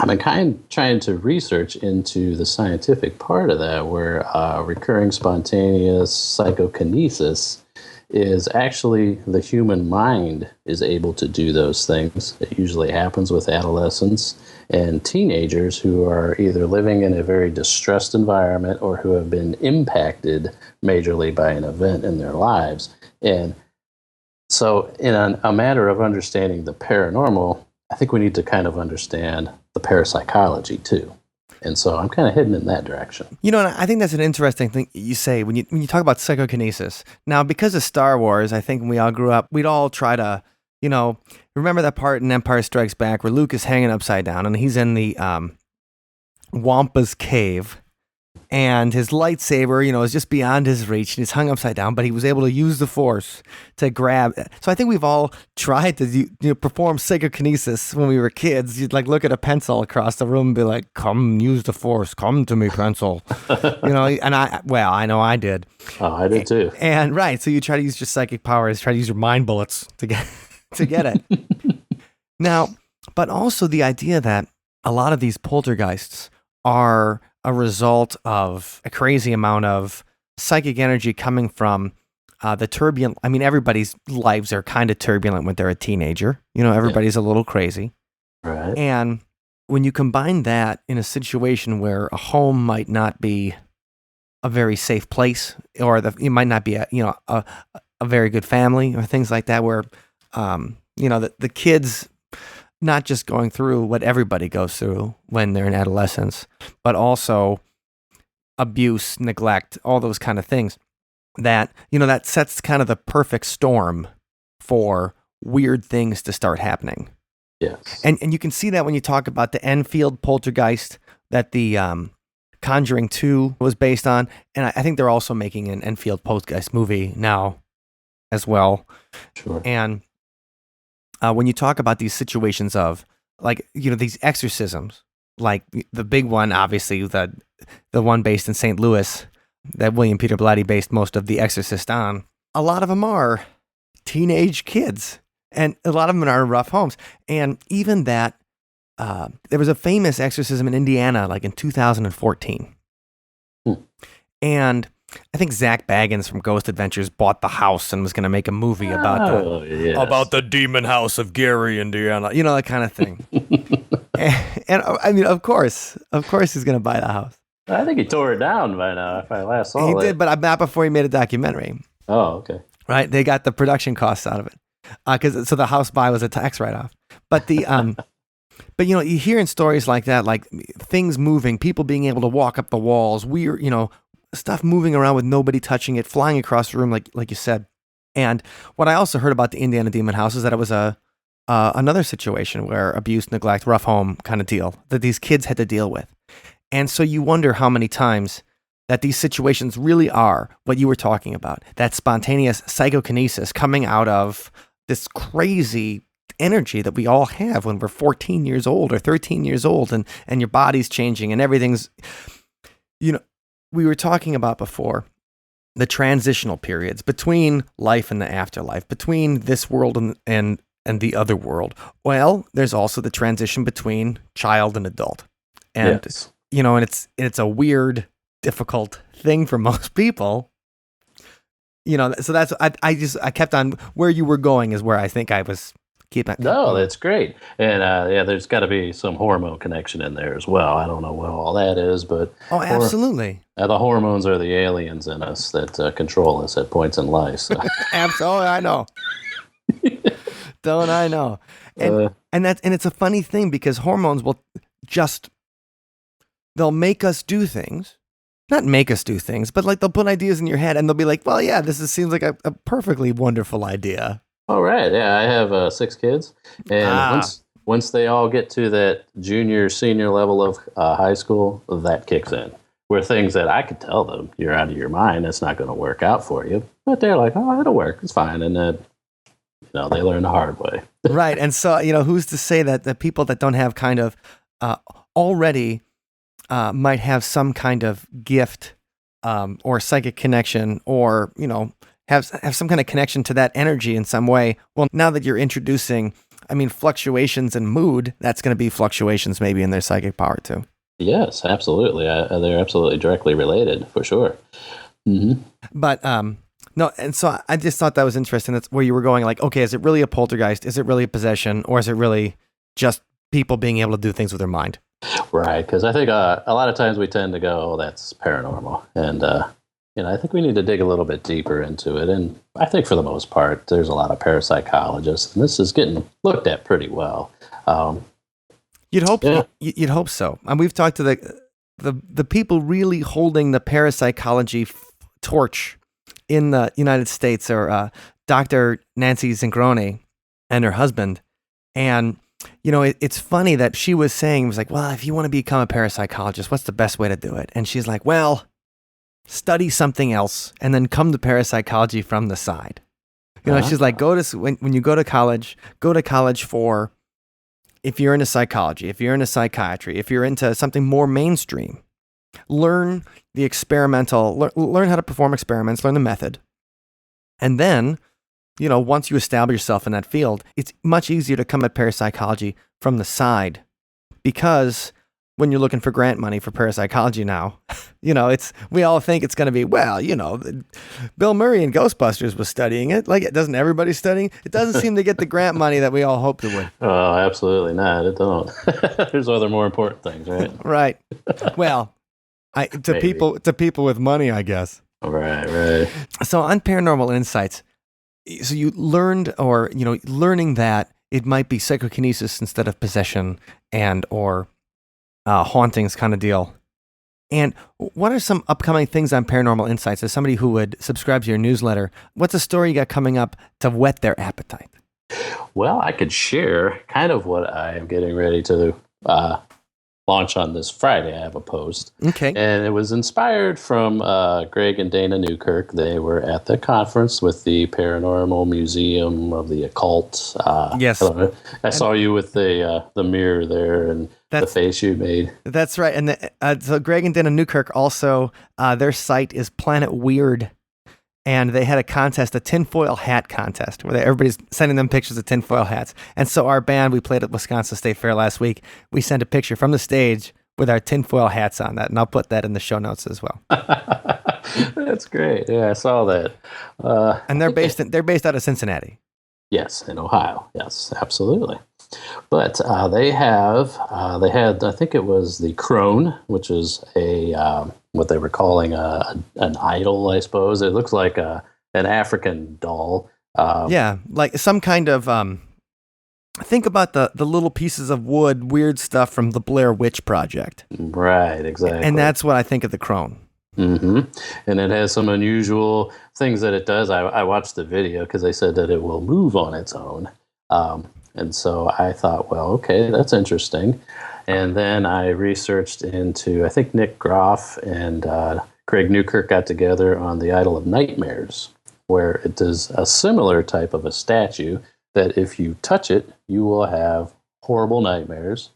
been kind of trying to research into the scientific part of that, where recurring spontaneous psychokinesis is actually the human mind is able to do those things. It usually happens with adolescents and teenagers who are either living in a very distressed environment or who have been impacted majorly by an event in their lives. And so in a matter of understanding the paranormal, I think we need to kind of understand the parapsychology too. And so I'm kind of heading in that direction. And I think that's an interesting thing you say when you talk about psychokinesis. Now, because of Star Wars, I think when we all grew up, we'd all try to, remember that part in Empire Strikes Back where Luke is hanging upside down and he's in the Wampa's cave. And his lightsaber, is just beyond his reach, and he's hung upside down, but he was able to use the Force to grab. So I think we've all tried to perform psychokinesis when we were kids. You'd look at a pencil across the room and be like, "Come, use the Force. Come to me, pencil." And I know I did. Oh, I did too. And right, so you try to use your psychic powers, try to use your mind bullets to get it. Now, but also the idea that a lot of these poltergeists are a result of a crazy amount of psychic energy coming from the turbulent. I mean, everybody's lives are kind of turbulent when they're a teenager. Everybody's a little crazy. Right. And when you combine that in a situation where a home might not be a very safe place, or it might not be a very good family, or things like that, where the kids not just going through what everybody goes through when they're in adolescence, but also abuse, neglect, all those kind of things, that sets kind of the perfect storm for weird things to start happening. Yes. And you can see that when you talk about the Enfield poltergeist that the Conjuring 2 was based on. And I think they're also making an Enfield poltergeist movie now as well. Sure. And when you talk about these situations of these exorcisms, like the big one, obviously the one based in St. Louis that William Peter Blatty based most of The Exorcist on, a lot of them are teenage kids, and a lot of them are in rough homes. And even that, there was a famous exorcism in Indiana, like in 2014. And I think Zach Baggins from Ghost Adventures bought the house and was going to make a movie about the demon house of Gary, Indiana, that kind of thing. and I mean, of course he's going to buy the house. I think he tore it down by now, if I last saw it. He did, but not before he made a documentary. Oh, okay. Right? They got the production costs out of it. So the house buy was a tax write-off. But but you hear in stories like that, like things moving, people being able to walk up the walls, weird, stuff moving around with nobody touching it, flying across the room, like you said. And what I also heard about the Indiana Demon House is that it was another situation where abuse, neglect, rough home kind of deal that these kids had to deal with. And so you wonder how many times that these situations really are what you were talking about, that spontaneous psychokinesis coming out of this crazy energy that we all have when we're 14 years old or 13 years old, and your body's changing and everything's, we were talking about before, the transitional periods between life and the afterlife, between this world and the other world. Well, there's also the transition between child and adult. And, Yes. And it's a weird, difficult thing for most people. So that's, I kept on, where you were going is where I think I was keeping. No, that's great. And there's got to be some hormone connection in there as well. I don't know what all that is, but Oh, absolutely. the hormones are the aliens in us that control us at points in life. So. Absolutely, I know. Don't I know? And it's a funny thing because hormones will they'll make us do things. Not make us do things, but like they'll put ideas in your head and they'll be like, well, yeah, seems like a perfectly wonderful idea. All right. Yeah, I have 6 kids. And once they all get to that junior, senior level of high school, that kicks in. Where things that I could tell them, you're out of your mind, that's not going to work out for you. But they're like, oh, it'll work. It's fine. And then, they learn the hard way. Right. And so, who's to say that the people that don't have kind of already might have some kind of gift or psychic connection or, have some kind of connection to that energy in some way. Well, now that you're introducing, fluctuations in mood, that's going to be fluctuations maybe in their psychic power too. Yes, absolutely. They're absolutely directly related, for sure. Mm-hmm. But no, and so I just thought that was interesting. That's where you were going. Like, okay, is it really a poltergeist? Is it really a possession? Or is it really just people being able to do things with their mind? Right, because I think a lot of times we tend to go, oh, that's paranormal. And, I think we need to dig a little bit deeper into it. And I think for the most part, there's a lot of parapsychologists, and this is getting looked at pretty well. You'd hope, yeah. You'd hope so. And we've talked to the people really holding the parapsychology torch in the United States are Dr. Nancy Zingroni and her husband. And, it's funny that she was saying, it was like, well, if you want to become a parapsychologist, what's the best way to do it? And she's like, well, study something else and then come to parapsychology from the side. She's like, when you go to college for, if you're into psychology, if you're into psychiatry, if you're into something more mainstream, learn the experimental, learn how to perform experiments, learn the method. And then, once you establish yourself in that field, it's much easier to come at parapsychology from the side because when you're looking for grant money for parapsychology now, we all think it's going to be, well, Bill Murray in Ghostbusters was studying it. Like, doesn't everybody studying? It doesn't seem to get the grant money that we all hoped it would. Oh, absolutely not. It don't. There's other more important things, right? Right. Well, to people with money, I guess. Right. So on Paranormal Insights, so you learned, or learning that it might be psychokinesis instead of possession or hauntings kind of deal. And what are some upcoming things on Paranormal Insights? As somebody who would subscribe to your newsletter, what's a story you got coming up to whet their appetite? Well, I could share kind of what I am getting ready to launch on this Friday. I have a post. Okay. And it was inspired from Greg and Dana Newkirk. They were at the conference with the Paranormal Museum of the Occult. Yes. I saw you with the mirror there and the face you made. That's right. And so Greg and Dana Newkirk also, their site is Planet Weird. and they had a contest, a tinfoil hat contest, where everybody's sending them pictures of tinfoil hats. And so our band, we played at Wisconsin State Fair last week. We sent a picture from the stage with our tinfoil hats on that, and I'll put that in the show notes as well. That's great. Yeah, I saw that. And they're based out of Cincinnati. Yes, in Ohio. Yes, absolutely. But they had, I think it was the crone, which is what they were calling an idol, I suppose. It looks like an African doll. Yeah, like some kind of, think about the little pieces of wood, weird stuff from the Blair Witch Project. Right, exactly. And that's what I think of the crone. Mm-hmm. And it has some unusual things that it does. I watched the video because they said that it will move on its own. And so I thought, well, okay, that's interesting. And then I researched into, I think Nick Groff and Craig Newkirk got together on the Idol of Nightmares, where it is a similar type of a statue that if you touch it, you will have horrible nightmares.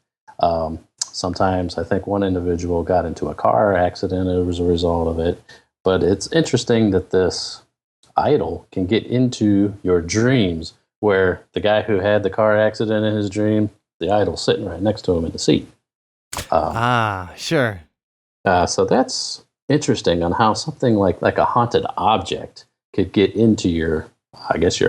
Sometimes I think one individual got into a car accident as a result of it. But it's interesting that this idol can get into your dreams, where the guy who had the car accident in his dream, the idol's sitting right next to him in the seat. Sure. So that's interesting on how something like a haunted object could get into your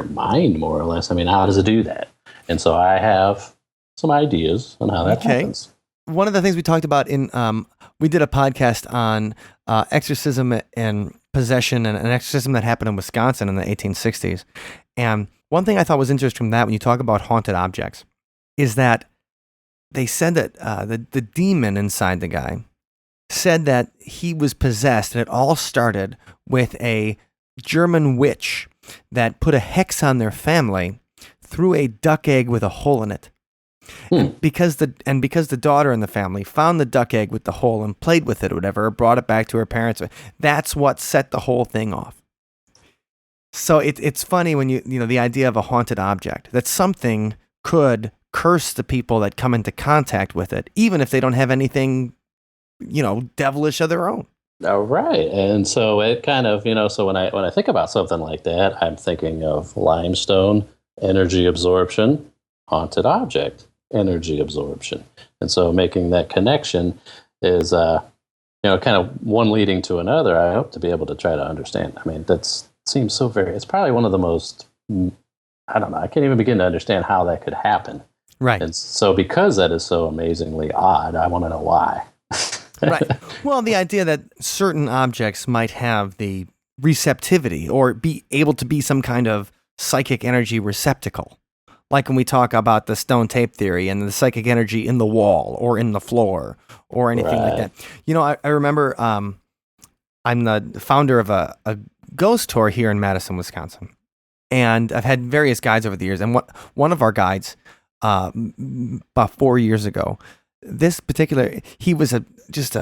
mind, more or less. I mean, how does it do that? And so I have some ideas on how that happens. One of the things we talked about we did a podcast on exorcism and possession and an exorcism that happened in Wisconsin in the 1860s. And one thing I thought was interesting from that, when you talk about haunted objects, is that they said that the demon inside the guy said that he was possessed, and it all started with a German witch that put a hex on their family through a duck egg with a hole in it. And because the daughter in the family found the duck egg with the hole and played with it or whatever, or brought it back to her parents, that's what set the whole thing off. So it's funny when you know the idea of a haunted object, that something could curse the people that come into contact with it, even if they don't have anything, devilish of their own. All right. And so it kind of, so when I think about something like that, I'm thinking of limestone, energy absorption, haunted object, energy absorption. And so making that connection is, kind of one leading to another. I hope to be able to try to understand. I mean, seems so it's probably one of the most, I don't know, I can't even begin to understand how that could happen. Right. And so because that is so amazingly odd, I want to know why. Right. Well, the idea that certain objects might have the receptivity or be able to be some kind of psychic energy receptacle. Like when we talk about the stone tape theory and the psychic energy in the wall or in the floor or anything like that. I remember I'm the founder of a ghost tour here in Madison, Wisconsin. And I've had various guides over the years. And one of our guides, about 4 years ago, this particular, he was just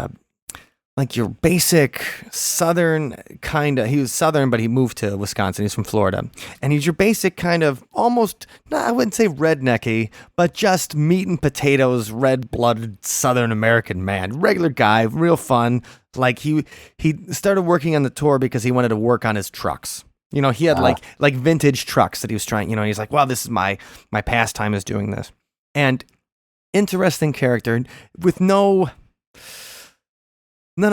like your basic Southern kind of, he was Southern, but he moved to Wisconsin. He's from Florida. And he's your basic kind of almost, I wouldn't say rednecky, but just meat and potatoes, red-blooded Southern American man. Regular guy, real fun. Like he started working on the tour because he wanted to work on his trucks. He had like vintage trucks that he was trying, he's like, well, this is my pastime is doing this. And interesting character with none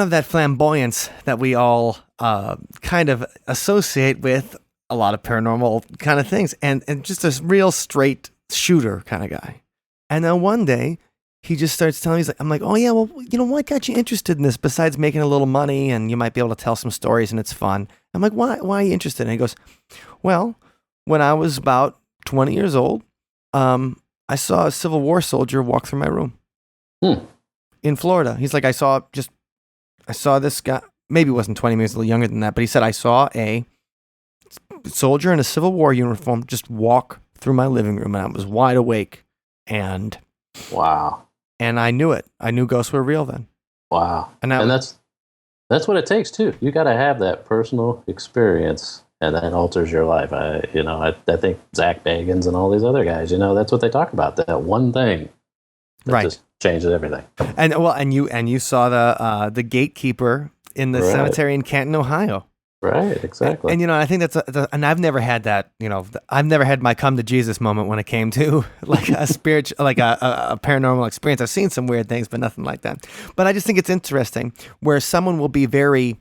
of that flamboyance that we all kind of associate with a lot of paranormal kind of things, and just a real straight shooter kind of guy. And then one day he just starts telling me, I'm like, oh yeah, well, what got you interested in this besides making a little money and you might be able to tell some stories and it's fun? I'm like, why are you interested? And he goes, well, when I was about 20 years old, I saw a Civil War soldier walk through my room in Florida. He's like, I saw this guy, maybe it wasn't 20, maybe he was a little younger than that, but he said, I saw a soldier in a Civil War uniform just walk through my living room, and I was wide awake. And wow. And I knew it. I knew ghosts were real then. Wow. And that's what it takes too. You got to have that personal experience, and that alters your life. I think Zach Bagans and all these other guys, that's what they talk about. That one thing that just changes everything. And you saw the gatekeeper in the cemetery in Canton, Ohio. Right, exactly. And I think and I've never had that. I've never had my come to Jesus moment when it came to like a spiritual, like a paranormal experience. I've seen some weird things, but nothing like that. But I just think it's interesting where someone will be very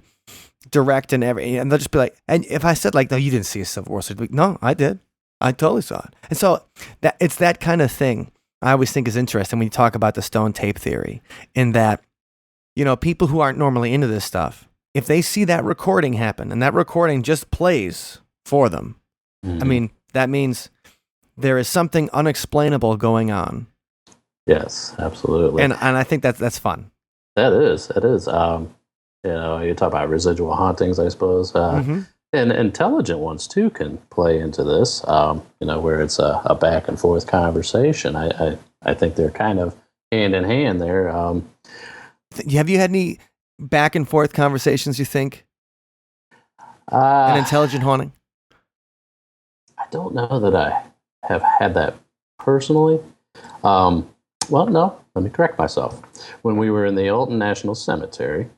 direct and and they'll just be like, and if I said like, no, you didn't see a Civil War, so they'd be like, no, I did. I totally saw it. And so it's that kind of thing I always think is interesting when you talk about the stone tape theory, in that, people who aren't normally into this stuff, if they see that recording happen and that recording just plays for them, I mean, that means there is something unexplainable going on. Yes, absolutely. And I think that's fun. That is. You talk about residual hauntings, I suppose. And intelligent ones too can play into this, where it's a back and forth conversation. I think they're kind of hand in hand there. Have you had any back and forth conversations, you think? An intelligent haunting? I don't know that I have had that personally. Well, no, let me correct myself. When we were in the Alton National Cemetery,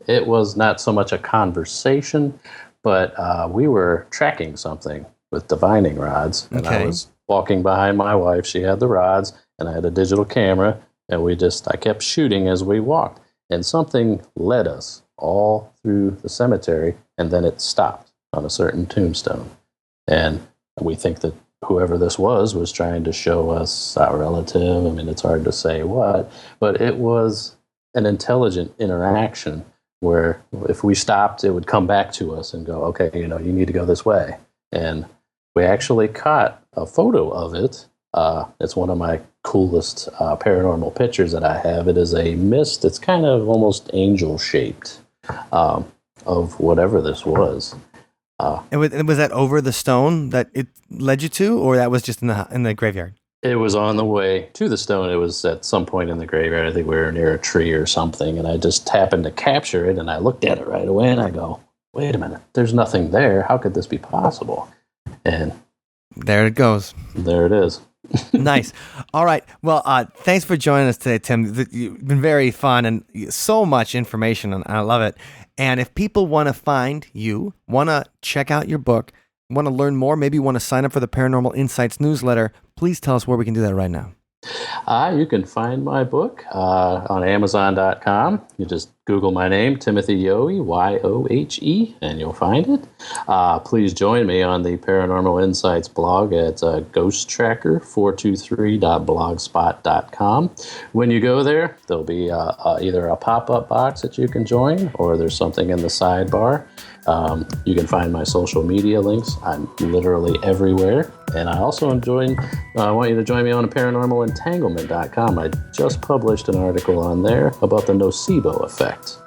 it was not so much a conversation, but we were tracking something with divining rods. And I was walking behind my wife. She had the rods, and I had a digital camera. And I kept shooting as we walked. And something led us all through the cemetery, and then it stopped on a certain tombstone. And we think that whoever this was trying to show us our relative. I mean, it's hard to say what, but it was an intelligent interaction where if we stopped, it would come back to us and go, okay, you need to go this way. And we actually caught a photo of it. It's one of my coolest paranormal pictures that I have. It is a mist. It's kind of almost angel-shaped of whatever this was. And was that over the stone that it led you to, or that was just in the graveyard? It was on the way to the stone. It was at some point in the graveyard. I think we were near a tree or something, and I just happened to capture it, and I looked at it right away, and I go, wait a minute, there's nothing there. How could this be possible? And there it goes. There it is. Nice. All right. Well, thanks for joining us today, Tim. You've been very fun and so much information, and I love it. And if people want to find you, want to check out your book, want to learn more, maybe want to sign up for the Paranormal Insights newsletter, please tell us where we can do that right now. You can find my book on Amazon.com. You just Google my name, Timothy Yohe, Yohe, and you'll find it. Please join me on the Paranormal Insights blog at ghosttracker423.blogspot.com. When you go there, there'll be either a pop-up box that you can join, or there's something in the sidebar. You can find my social media links. I'm literally everywhere. And I also want you to join me on paranormalentanglement.com. I just published an article on there about the nocebo effect.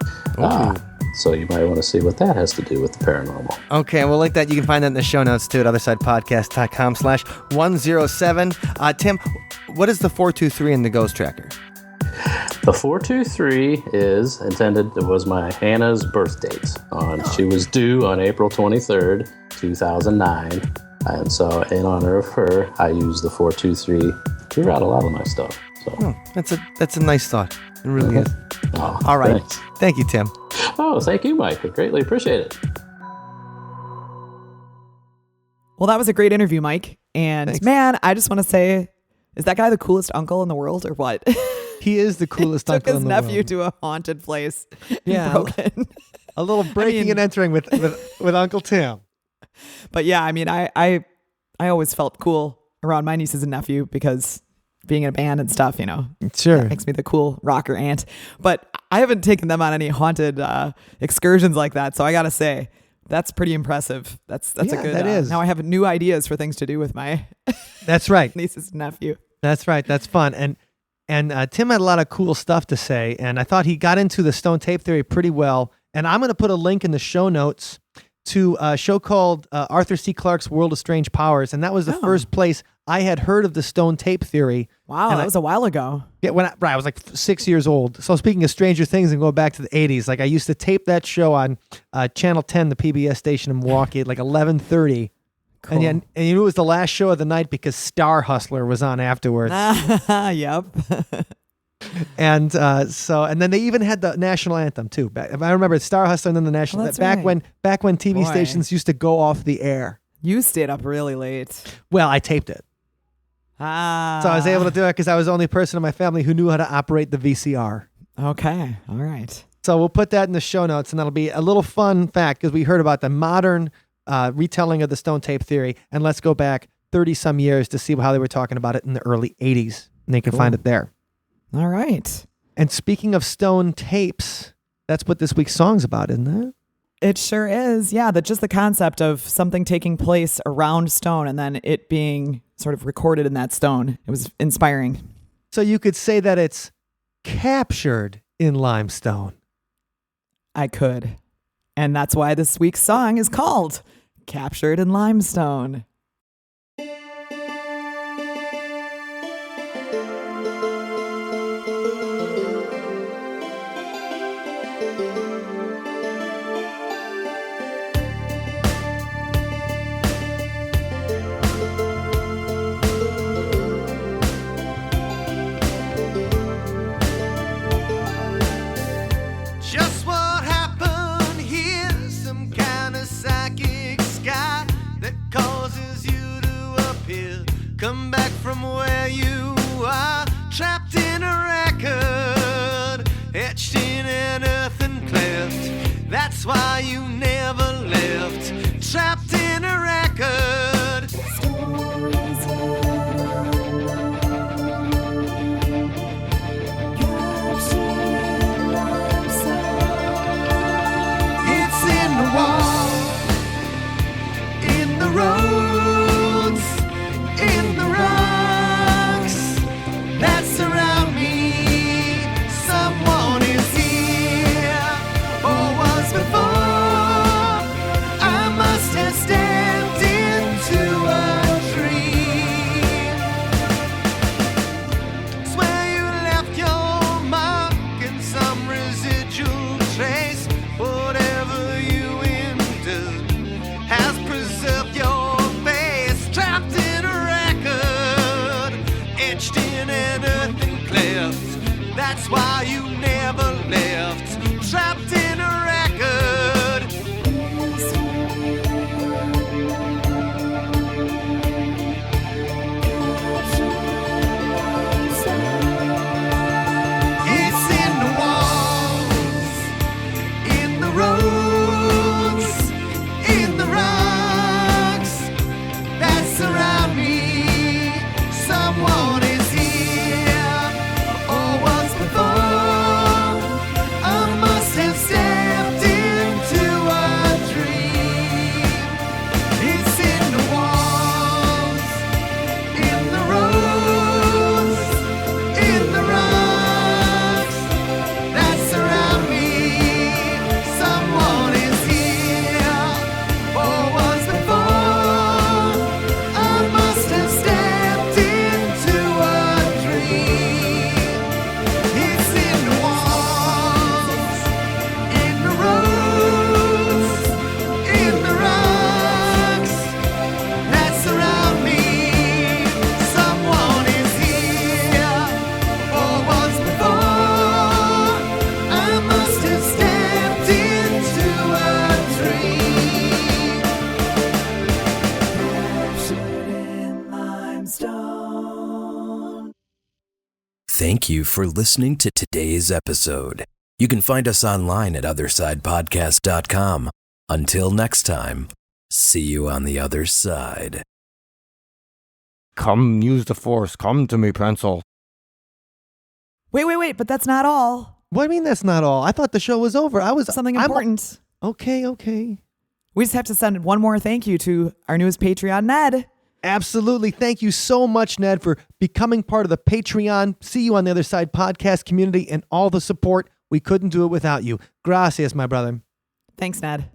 So you might want to see what that has to do with the paranormal. Okay, we'll link that. You can find that in the show notes too at othersidepodcast.com/107. Tim, what is the 423 in the Ghost Tracker? The 423 is intended, it was my Hannah's birth date. She was due on April 23rd, 2009. And so in honor of her, I use the 423 throughout a lot of my stuff. So that's a nice thought. It really is. Oh, all right. Thanks. Thank you, Tim. Oh, thank you, Mike. I greatly appreciate it. Well, that was a great interview, Mike. And Thanks. Man, I just want to say, is that guy the coolest uncle in the world or what? He is the coolest uncle in the world. Took his nephew to a haunted place. Yeah. Broken. A little breaking and entering with Uncle Tim. But yeah, I mean, I always felt cool around my nieces and nephew because being in a band and stuff, Sure. that makes me the cool rocker aunt. But I haven't taken them on any haunted excursions like that. So I got to say, that's pretty impressive. That's a good, that is. Now I have new ideas for things to do with my That's right. nieces and nephew. That's right. That's fun. And Tim had a lot of cool stuff to say, and I thought he got into the stone tape theory pretty well. And I'm going to put a link in the show notes to a show called Arthur C. Clarke's World of Strange Powers, and that was the first place I had heard of the stone tape theory. Wow, that was a while ago. Yeah, when I was like 6 years old. So speaking of Stranger Things and going back to the 80s, like I used to tape that show on Channel 10, the PBS station in Milwaukee, at like 11:30. Cool. And you knew it was the last show of the night because Star Hustler was on afterwards. Yep. And and then they even had the national anthem too. I remember Star Hustler and then the national. that's back right. when TV Boy. stations used to go off the air. You stayed up really late. Well, I taped it, so I was able to do it because I was the only person in my family who knew how to operate the VCR. Okay. All right. So we'll put that in the show notes, and that'll be a little fun fact because we heard about the modern retelling of the stone tape theory, and let's go back 30 some years to see how they were talking about it in the early 80s, and they can find it there. All right. And speaking of stone tapes, that's what this week's song's about, isn't it? It sure is. Yeah, just the concept of something taking place around stone and then it being sort of recorded in that stone. It was inspiring. So you could say that it's captured in limestone. I could. And that's why this week's song is called Captured in Limestone. Just what happened here? Some kind of psychic sky that causes you to appear. Come back from where you are, trapped in a record, etched in an earthen cleft. That's why you never left. Trapped in a record. It's in the wall, in the roads, in the rocks that surround me. Someone is here, or was before. I must have stepped into a dream. Swear you left your mark and some residual trace. Whatever you entered has preserved your face. Trapped in a record, etched in an earthen cleft. That's why you never left. Trapped in a record. It's in the walls, in the roads, in the rocks that surround me. Someone is here, or was before. I must have stepped into a dream. It's in the walls, in the roads, in the rocks that surround me. Someone is here, or was before. I must have stepped into a dream. It's in the walls, in the roads, in the rocks that surround me. Someone is here, or was before. I must have stepped into a dream. Captured in limestone. Thank you for listening to today's episode. You can find us online at othersidepodcast.com. Until next time, see you on the other side. Come use the force. Come to me, pencil. Wait, but that's not all. What do you mean that's not all? I thought the show was over. Something I'm- important. Okay. We just have to send one more thank you to our newest Patreon, Ned. Absolutely. Thank you so much, Ned, for becoming part of the Patreon See You on the Other Side podcast community and all the support. We couldn't do it without you. Gracias, my brother. Thanks, Ned.